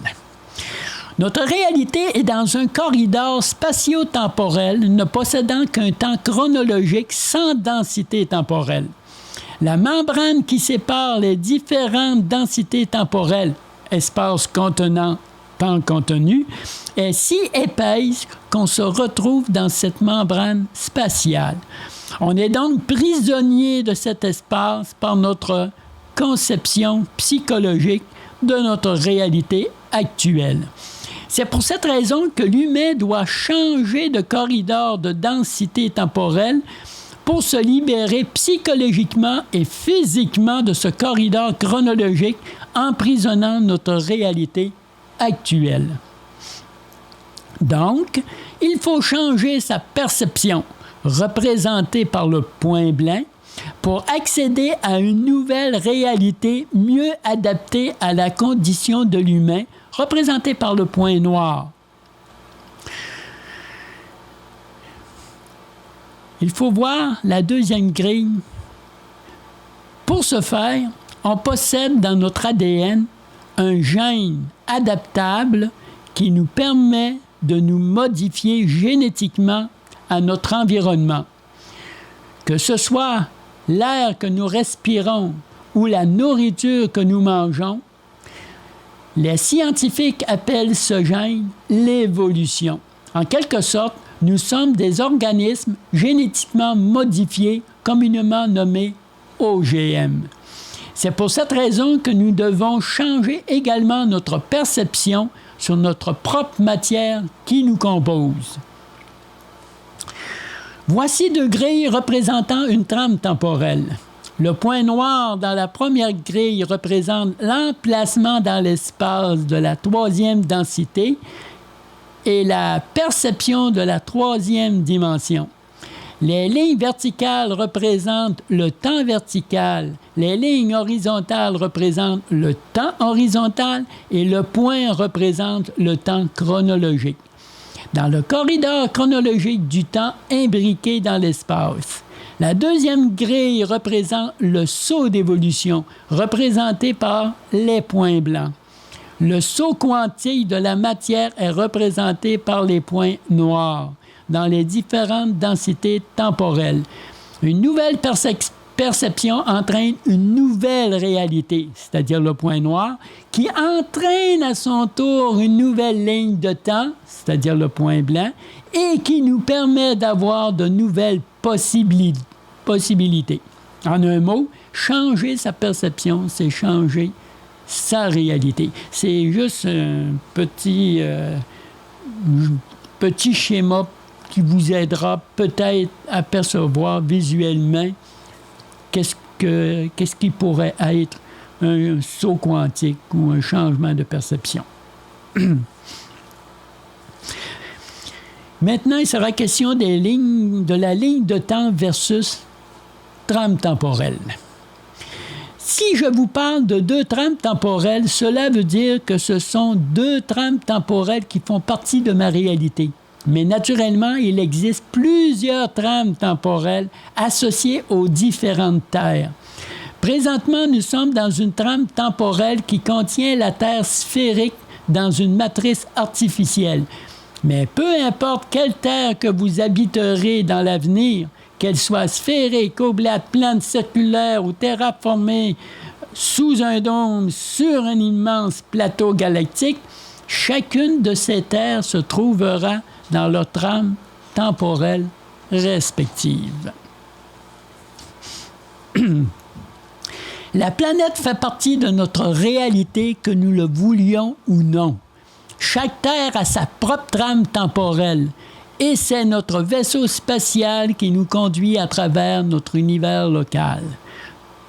Notre réalité est dans un corridor spatio-temporel ne possédant qu'un temps chronologique sans densité temporelle. La membrane qui sépare les différentes densités temporelles, espace contenant temps contenu, est si épaisse qu'on se retrouve dans cette membrane spatiale. On est donc prisonnier de cet espace par notre conception psychologique de notre réalité actuelle. C'est pour cette raison que l'humain doit changer de corridor de densité temporelle pour se libérer psychologiquement et physiquement de ce corridor chronologique emprisonnant notre réalité actuelle. Donc, il faut changer sa perception, représentée par le point blanc, pour accéder à une nouvelle réalité mieux adaptée à la condition de l'humain, représentée par le point noir. Il faut voir la deuxième grille. Pour ce faire, on possède dans notre ADN un gène adaptable qui nous permet de nous modifier génétiquement à notre environnement. Que ce soit l'air que nous respirons ou la nourriture que nous mangeons, les scientifiques appellent ce gène l'évolution. En quelque sorte, nous sommes des organismes génétiquement modifiés, communément nommés OGM. C'est pour cette raison que nous devons changer également notre perception sur notre propre matière qui nous compose. Voici deux grilles représentant une trame temporelle. Le point noir dans la première grille représente l'emplacement dans l'espace de la troisième densité et la perception de la troisième dimension. Les lignes verticales représentent le temps vertical, les lignes horizontales représentent le temps horizontal et le point représente le temps chronologique. Dans le corridor chronologique du temps imbriqué dans l'espace, la deuxième grille représente le saut d'évolution, représenté par les points blancs. Le saut quantique de la matière est représenté par les points noirs dans les différentes densités temporelles. Une nouvelle perception entraîne une nouvelle réalité, c'est-à-dire le point noir, qui entraîne à son tour une nouvelle ligne de temps, c'est-à-dire le point blanc, et qui nous permet d'avoir de nouvelles possibilités. En un mot, changer sa perception, c'est changer sa réalité. C'est juste un petit schéma qui vous aidera peut-être à percevoir visuellement qu'est-ce qui pourrait être un saut quantique ou un changement de perception. Maintenant, il sera question de la ligne de temps versus trame temporelle. Si je vous parle de deux trames temporelles, cela veut dire que ce sont deux trames temporelles qui font partie de ma réalité. Mais naturellement, il existe plusieurs trames temporelles associées aux différentes terres. Présentement, nous sommes dans une trame temporelle qui contient la Terre sphérique dans une matrice artificielle. Mais peu importe quelle terre que vous habiterez dans l'avenir, qu'elle soit sphérique, oblate, plane, circulaire ou terraformée sous un dôme, sur un immense plateau galactique, chacune de ces terres se trouvera dans leur trame temporelle respective. La planète fait partie de notre réalité, que nous le voulions ou non. Chaque terre a sa propre trame temporelle et c'est notre vaisseau spatial qui nous conduit à travers notre univers local.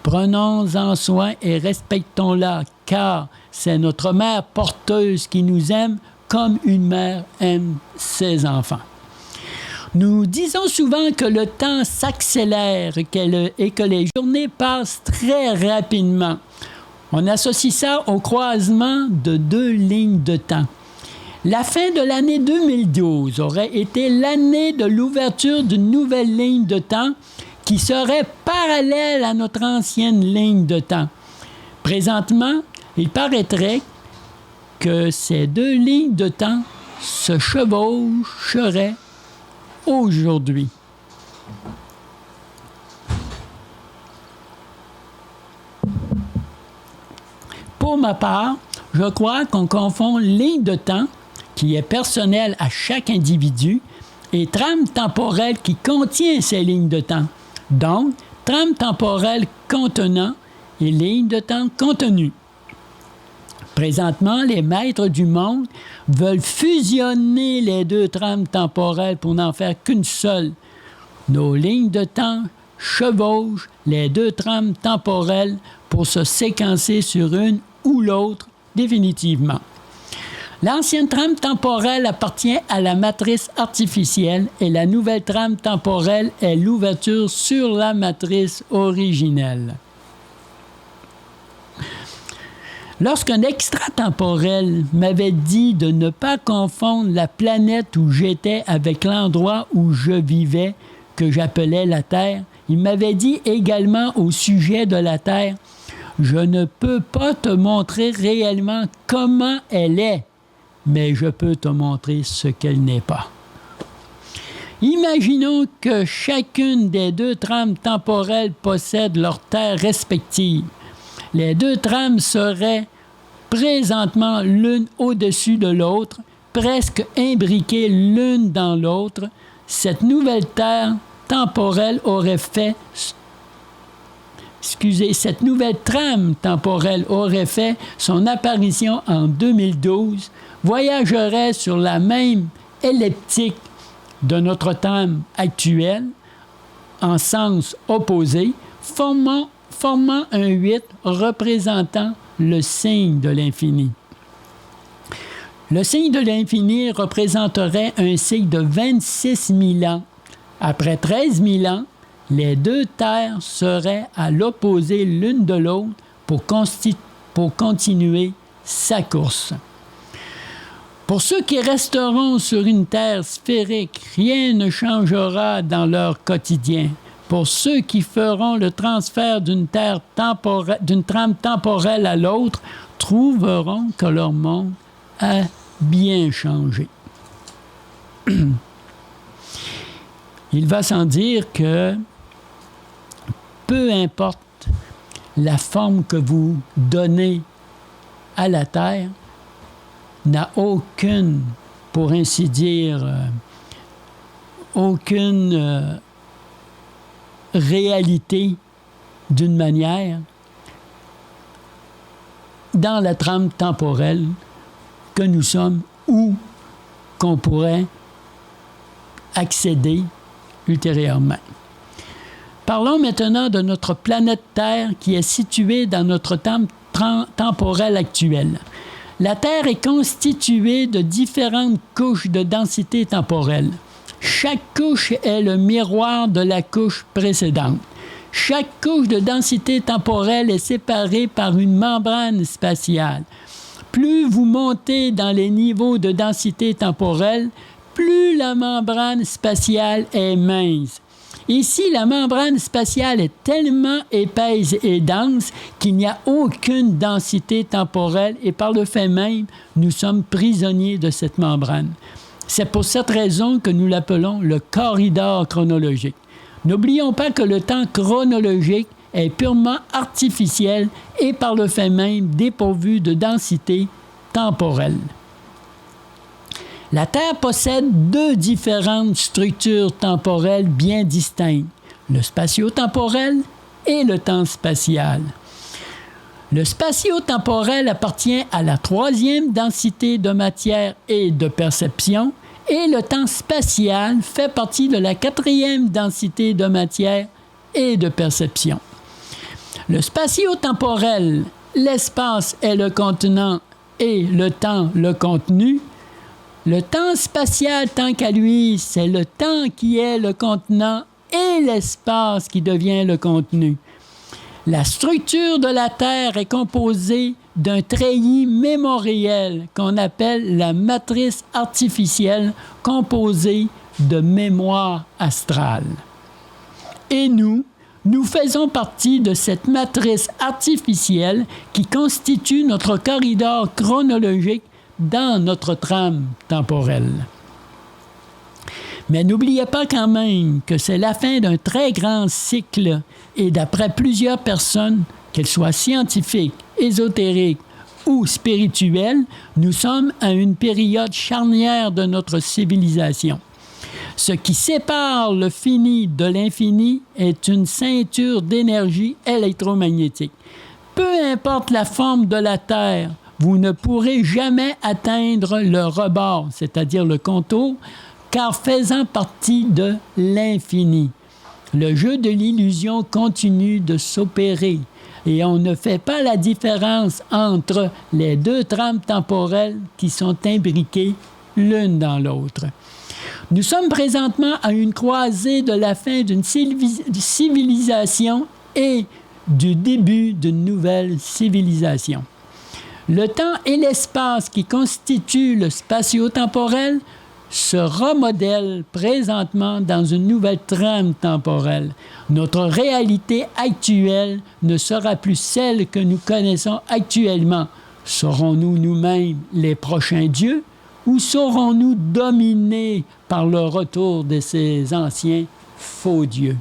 Prenons-en soin et respectons-la, car c'est notre mère porteuse qui nous aime comme une mère aime ses enfants. Nous disons souvent que le temps s'accélère et que les journées passent très rapidement. On associe ça au croisement de deux lignes de temps. La fin de l'année 2012 aurait été l'année de l'ouverture d'une nouvelle ligne de temps qui serait parallèle à notre ancienne ligne de temps. Présentement, il paraîtrait que ces deux lignes de temps se chevaucheraient aujourd'hui. Pour ma part, je crois qu'on confond ligne de temps, qui est personnelle à chaque individu, et trame temporelle qui contient ces lignes de temps. Donc, trame temporelle contenant et ligne de temps contenue. Présentement, les maîtres du monde veulent fusionner les deux trames temporelles pour n'en faire qu'une seule. Nos lignes de temps chevauchent les deux trames temporelles pour se séquencer sur une ou l'autre définitivement. L'ancienne trame temporelle appartient à la matrice artificielle et la nouvelle trame temporelle est l'ouverture sur la matrice originelle. Lorsqu'un extratemporel m'avait dit de ne pas confondre la planète où j'étais avec l'endroit où je vivais, que j'appelais la Terre, il m'avait dit également au sujet de la Terre: « Je ne peux pas te montrer réellement comment elle est, mais je peux te montrer ce qu'elle n'est pas. » Imaginons que chacune des deux trames temporelles possède leur terre respective. Les deux trames seraient présentement l'une au-dessus de l'autre, presque imbriquées l'une dans l'autre. Cette nouvelle terre temporelle aurait fait... cette nouvelle trame temporelle aurait fait son apparition en 2012, voyagerait sur la même elliptique de notre trame actuelle, en sens opposé, formant un 8 représentant le signe de l'infini. Le signe de l'infini représenterait un cycle de 26 000 ans. Après 13 000 ans, les deux terres seraient à l'opposé l'une de l'autre pour continuer sa course. Pour ceux qui resteront sur une terre sphérique, rien ne changera dans leur quotidien. Pour ceux qui feront le transfert d'une trame temporelle à l'autre, trouveront que leur monde a bien changé. Il va sans dire que peu importe la forme que vous donnez à la Terre, n'a aucune, pour ainsi dire, aucune réalité d'une manière dans la trame temporelle que nous sommes ou qu'on pourrait accéder ultérieurement. Parlons maintenant de notre planète Terre qui est située dans notre trame temporelle actuelle. La Terre est constituée de différentes couches de densité temporelle. Chaque couche est le miroir de la couche précédente. Chaque couche de densité temporelle est séparée par une membrane spatiale. Plus vous montez dans les niveaux de densité temporelle, plus la membrane spatiale est mince. Ici, la membrane spatiale est tellement épaisse et dense qu'il n'y a aucune densité temporelle et par le fait même, nous sommes prisonniers de cette membrane. C'est pour cette raison que nous l'appelons le corridor chronologique. N'oublions pas que le temps chronologique est purement artificiel et par le fait même dépourvu de densité temporelle. La Terre possède deux différentes structures temporelles bien distinctes, le spatio-temporel et le temps spatial. Le spatio-temporel appartient à la troisième densité de matière et de perception, et le temps spatial fait partie de la quatrième densité de matière et de perception. Le spatio-temporel, l'espace est le contenant et le temps le contenu. Le temps spatial, tant qu'à lui, c'est le temps qui est le contenant et l'espace qui devient le contenu. La structure de la Terre est composée d'un treillis mémoriel qu'on appelle la matrice artificielle composée de mémoire astrale. Et nous faisons partie de cette matrice artificielle qui constitue notre corridor chronologique dans notre trame temporelle. Mais n'oubliez pas quand même que c'est la fin d'un très grand cycle et d'après plusieurs personnes, qu'elles soient scientifiques, ésotériques ou spirituelles, nous sommes à une période charnière de notre civilisation. Ce qui sépare le fini de l'infini est une ceinture d'énergie électromagnétique. Peu importe la forme de la Terre, vous ne pourrez jamais atteindre le rebord, c'est-à-dire le contour, car faisant partie de l'infini. Le jeu de l'illusion continue de s'opérer et on ne fait pas la différence entre les deux trames temporelles qui sont imbriquées l'une dans l'autre. Nous sommes présentement à une croisée de la fin d'une civilisation et du début d'une nouvelle civilisation. Le temps et l'espace qui constituent le spatio-temporel se remodèlent présentement dans une nouvelle trame temporelle. Notre réalité actuelle ne sera plus celle que nous connaissons actuellement. Serons-nous nous-mêmes les prochains dieux ou serons-nous dominés par le retour de ces anciens faux dieux?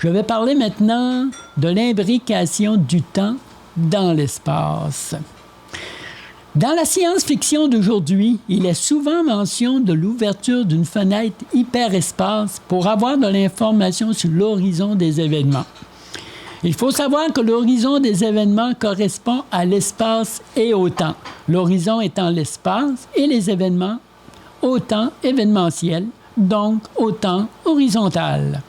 Je vais parler maintenant de l'imbrication du temps dans l'espace. Dans la science-fiction d'aujourd'hui, il est souvent mention de l'ouverture d'une fenêtre hyperespace pour avoir de l'information sur l'horizon des événements. Il faut savoir que l'horizon des événements correspond à l'espace et au temps. L'horizon étant l'espace et les événements au temps événementiel, donc au temps horizontal.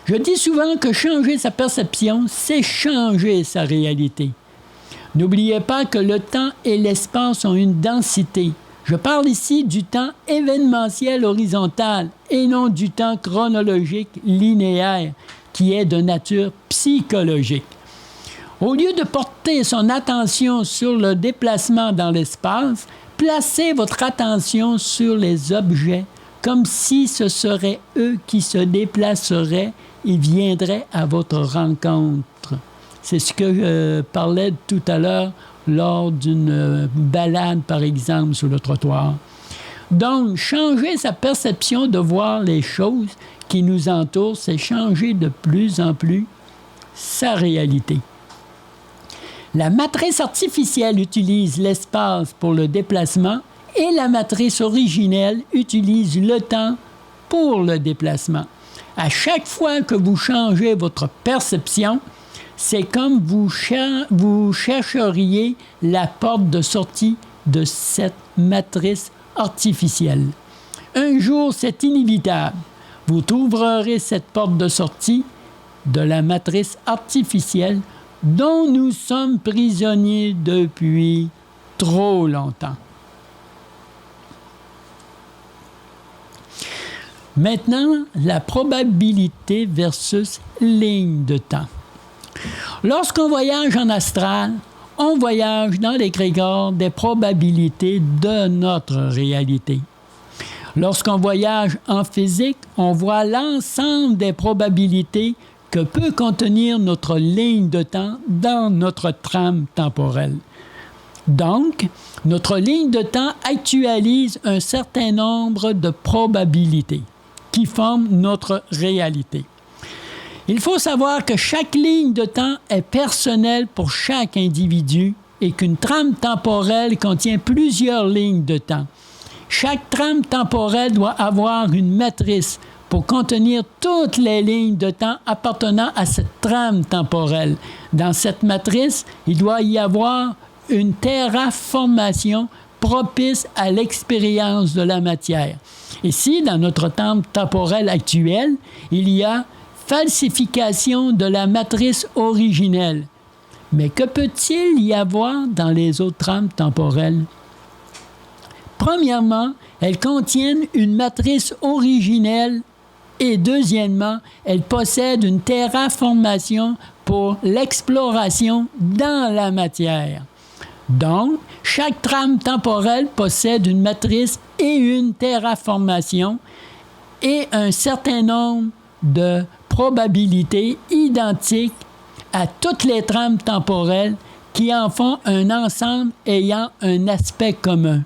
Je dis souvent que changer sa perception, c'est changer sa réalité. N'oubliez pas que le temps et l'espace ont une densité. Je parle ici du temps événementiel horizontal et non du temps chronologique linéaire qui est de nature psychologique. Au lieu de porter son attention sur le déplacement dans l'espace, placez votre attention sur les objets comme si ce seraient eux qui se déplaceraient et viendraient à votre rencontre. C'est ce que je parlais tout à l'heure lors d'une balade, par exemple, sur le trottoir. Donc, changer sa perception de voir les choses qui nous entoure, c'est changer de plus en plus sa réalité. La matrice artificielle utilise l'espace pour le déplacement et la matrice originelle utilise le temps pour le déplacement. À chaque fois que vous changez votre perception, c'est comme vous chercheriez la porte de sortie de cette matrice artificielle. Un jour, c'est inévitable. Vous trouverez cette porte de sortie de la matrice artificielle dont nous sommes prisonniers depuis trop longtemps. Maintenant, la probabilité versus ligne de temps. Lorsqu'on voyage en astral, on voyage dans l'égrégore des probabilités de notre réalité. Lorsqu'on voyage en physique, on voit l'ensemble des probabilités que peut contenir notre ligne de temps dans notre trame temporelle. Donc, notre ligne de temps actualise un certain nombre de probabilités qui forment notre réalité. Il faut savoir que chaque ligne de temps est personnelle pour chaque individu et qu'une trame temporelle contient plusieurs lignes de temps. Chaque trame temporelle doit avoir une matrice pour contenir toutes les lignes de temps appartenant à cette trame temporelle. Dans cette matrice, il doit y avoir une terraformation propice à l'expérience de la matière. Ici, dans notre trame temporelle actuelle, il y a falsification de la matrice originelle. Mais que peut-il y avoir dans les autres trames temporelles? Premièrement, elles contiennent une matrice originelle et deuxièmement, elles possèdent une terraformation pour l'exploration dans la matière. Donc, chaque trame temporelle possède une matrice et une terraformation et un certain nombre de probabilités identiques à toutes les trames temporelles qui en font un ensemble ayant un aspect commun.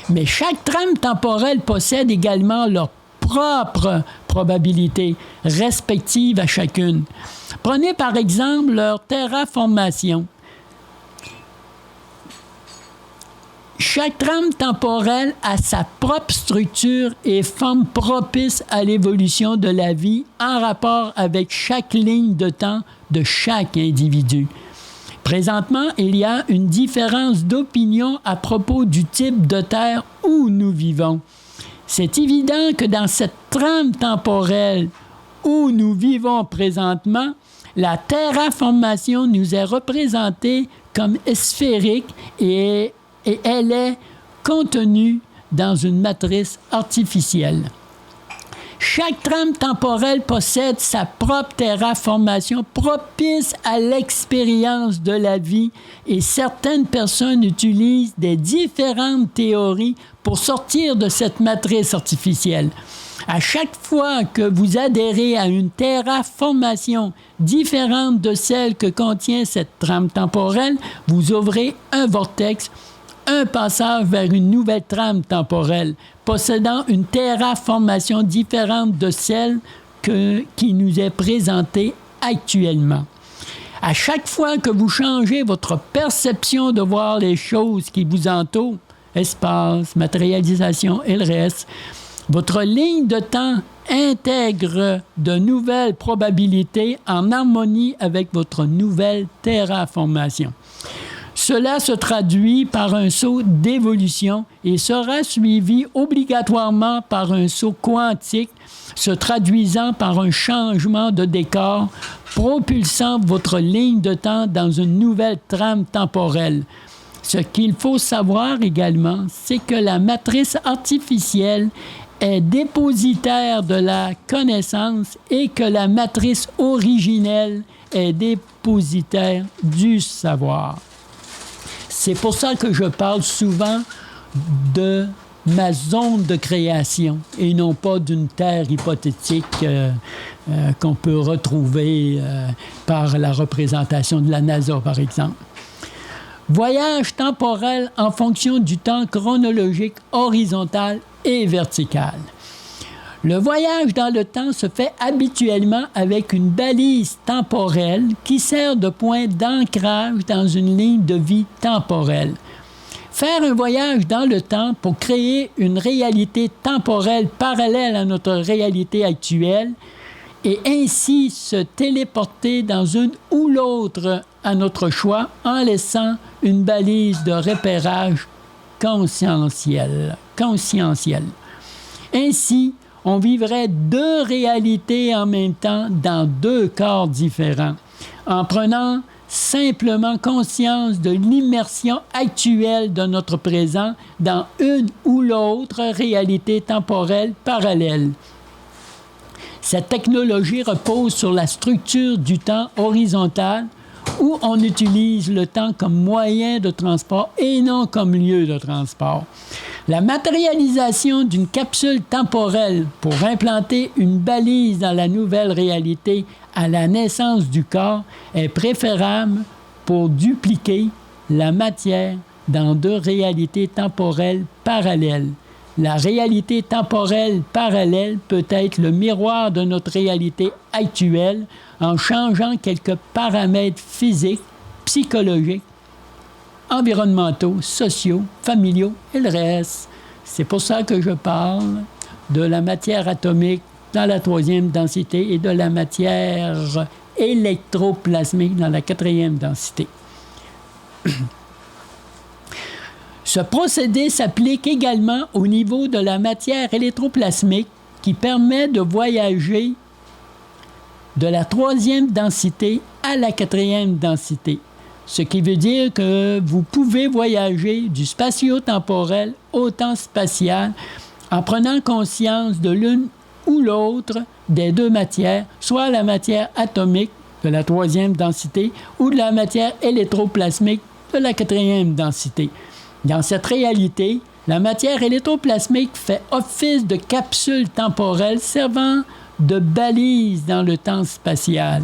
Mais chaque trame temporelle possède également leur propre probabilité respective à chacune. Prenez par exemple leur terraformation. Chaque trame temporelle a sa propre structure et forme propice à l'évolution de la vie en rapport avec chaque ligne de temps de chaque individu. Présentement, il y a une différence d'opinion à propos du type de Terre où nous vivons. C'est évident que dans cette trame temporelle où nous vivons présentement, la terraformation nous est représentée comme sphérique et elle est contenue dans une matrice artificielle. Chaque trame temporelle possède sa propre terraformation propice à l'expérience de la vie et certaines personnes utilisent des différentes théories pour sortir de cette matrice artificielle. À chaque fois que vous adhérez à une terraformation différente de celle que contient cette trame temporelle, vous ouvrez un vortex, un passage vers une nouvelle trame temporelle possédant une terraformation différente de celle qui nous est présentée actuellement. À chaque fois que vous changez votre perception de voir les choses qui vous entourent, espace, matérialisation et le reste, votre ligne de temps intègre de nouvelles probabilités en harmonie avec votre nouvelle terraformation. Cela se traduit par un saut d'évolution et sera suivi obligatoirement par un saut quantique se traduisant par un changement de décor propulsant votre ligne de temps dans une nouvelle trame temporelle. Ce qu'il faut savoir également, c'est que la matrice artificielle est dépositaire de la connaissance et que la matrice originelle est dépositaire du savoir. C'est pour ça que je parle souvent de ma zone de création et non pas d'une terre hypothétique qu'on peut retrouver par la représentation de la NASA, par exemple. Voyage temporel en fonction du temps chronologique horizontal et vertical. Le voyage dans le temps se fait habituellement avec une balise temporelle qui sert de point d'ancrage dans une ligne de vie temporelle. Faire un voyage dans le temps pour créer une réalité temporelle parallèle à notre réalité actuelle et ainsi se téléporter dans une ou l'autre à notre choix en laissant une balise de repérage conscientielle. Ainsi, on vivrait deux réalités en même temps dans deux corps différents, en prenant simplement conscience de l'immersion actuelle de notre présent dans une ou l'autre réalité temporelle parallèle. Cette technologie repose sur la structure du temps horizontal où on utilise le temps comme moyen de transport et non comme lieu de transport. La matérialisation d'une capsule temporelle pour implanter une balise dans la nouvelle réalité à la naissance du corps est préférable pour dupliquer la matière dans deux réalités temporelles parallèles. La réalité temporelle parallèle peut être le miroir de notre réalité actuelle en changeant quelques paramètres physiques, psychologiques, environnementaux, sociaux, familiaux et le reste. C'est pour ça que je parle de la matière atomique dans la 3e densité et de la matière électroplasmique dans la 4e densité. Ce procédé s'applique également au niveau de la matière électroplasmique qui permet de voyager de la 3e densité à la 4e densité. Ce qui veut dire que vous pouvez voyager du spatio-temporel au temps spatial en prenant conscience de l'une ou l'autre des deux matières, soit la matière atomique de la 3e densité ou de la matière électroplasmique de la 4e densité. Dans cette réalité, la matière électroplasmique fait office de capsule temporelle servant de balise dans le temps spatial.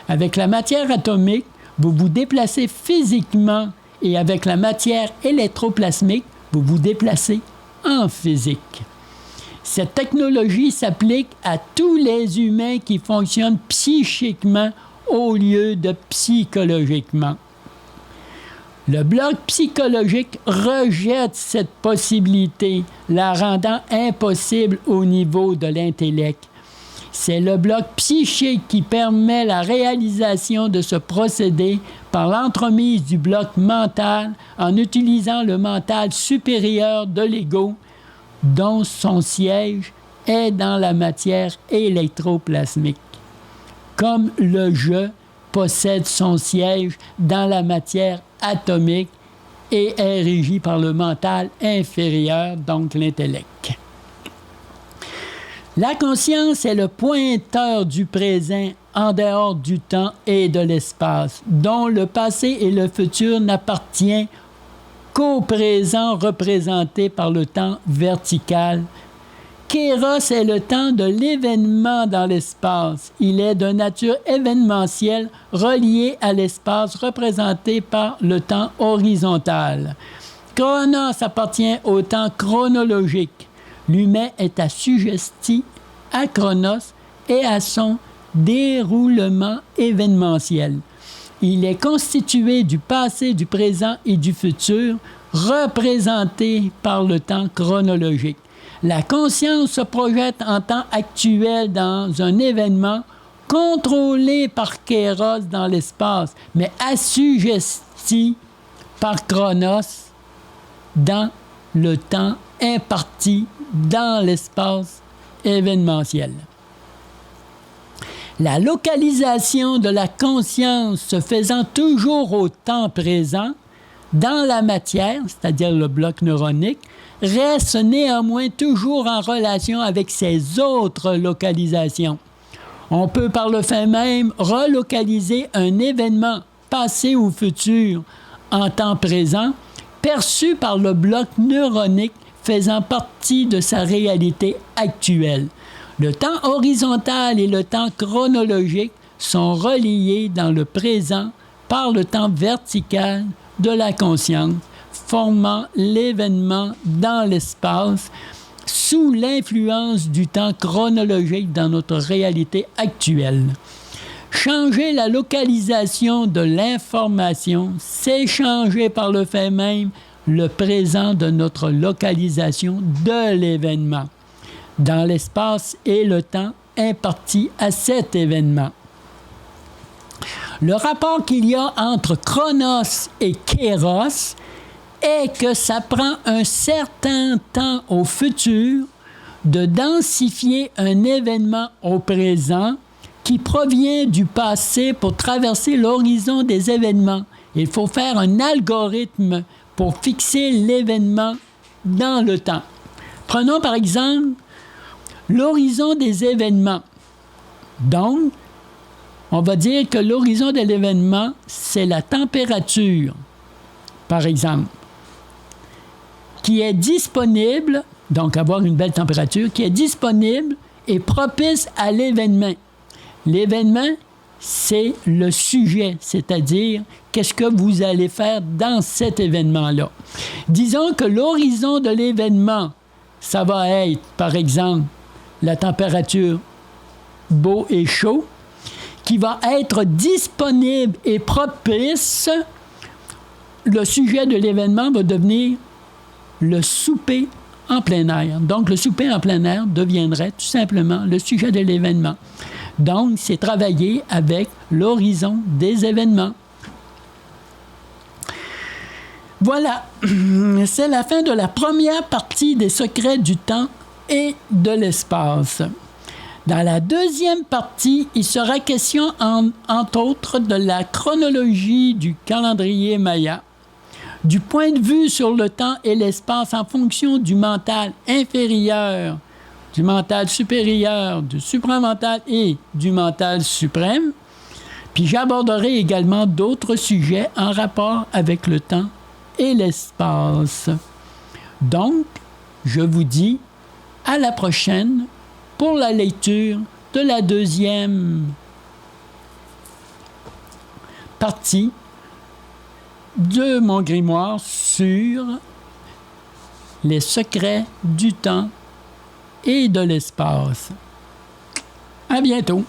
Avec la matière atomique, vous vous déplacez physiquement et avec la matière électroplasmique, vous vous déplacez en physique. Cette technologie s'applique à tous les humains qui fonctionnent psychiquement au lieu de psychologiquement. Le bloc psychologique rejette cette possibilité, la rendant impossible au niveau de l'intellect. C'est le bloc psychique qui permet la réalisation de ce procédé par l'entremise du bloc mental en utilisant le mental supérieur de l'ego, dont son siège est dans la matière électroplasmique. Comme le « je » possède son siège dans la matière atomique et est régi par le mental inférieur, donc l'intellect. La conscience est le pointeur du présent en dehors du temps et de l'espace, dont le passé et le futur n'appartiennent qu'au présent représenté par le temps vertical. Kéros est le temps de l'événement dans l'espace. Il est de nature événementielle relié à l'espace représenté par le temps horizontal. Chronos appartient au temps chronologique. L'humain est assujetti à Chronos et à son déroulement événementiel. Il est constitué du passé, du présent et du futur, représenté par le temps chronologique. La conscience se projette en temps actuel dans un événement contrôlé par Kéros dans l'espace, mais assujetti par Chronos dans le temps imparti dans l'espace événementiel. La localisation de la conscience se faisant toujours au temps présent, dans la matière, c'est-à-dire le bloc neuronique, reste néanmoins toujours en relation avec ses autres localisations. On peut par le fait même relocaliser un événement passé ou futur en temps présent, perçu par le bloc neuronique faisant partie de sa réalité actuelle. Le temps horizontal et le temps chronologique sont reliés dans le présent par le temps vertical de la conscience, formant l'événement dans l'espace sous l'influence du temps chronologique dans notre réalité actuelle. Changer la localisation de l'information, c'est changer par le fait même le présent de notre localisation de l'événement, dans l'espace et le temps imparti à cet événement. Le rapport qu'il y a entre chronos et kéros est que ça prend un certain temps au futur de densifier un événement au présent qui provient du passé pour traverser l'horizon des événements. Il faut faire un algorithme pour fixer l'événement dans le temps. Prenons par exemple l'horizon des événements. Donc, on va dire que l'horizon de l'événement, c'est la température, par exemple, qui est disponible, donc avoir une belle température, qui est disponible et propice à l'événement. L'événement, c'est le sujet, c'est-à-dire qu'est-ce que vous allez faire dans cet événement-là. Disons que l'horizon de l'événement, ça va être, par exemple, la température beau et chaud, qui va être disponible et propice. Le sujet de l'événement va devenir le souper en plein air. Donc, le souper en plein air deviendrait tout simplement le sujet de l'événement. Donc, c'est travailler avec l'horizon des événements. Voilà, c'est la fin de la première partie des secrets du temps et de l'espace. Dans la deuxième partie, il sera question, entre autres, de la chronologie du calendrier maya, du point de vue sur le temps et l'espace en fonction du mental inférieur, du mental supérieur, du supramental et du mental suprême. Puis j'aborderai également d'autres sujets en rapport avec le temps et l'espace. Donc, je vous dis à la prochaine pour la lecture de la deuxième partie de mon grimoire sur les secrets du temps et de l'espace. À bientôt!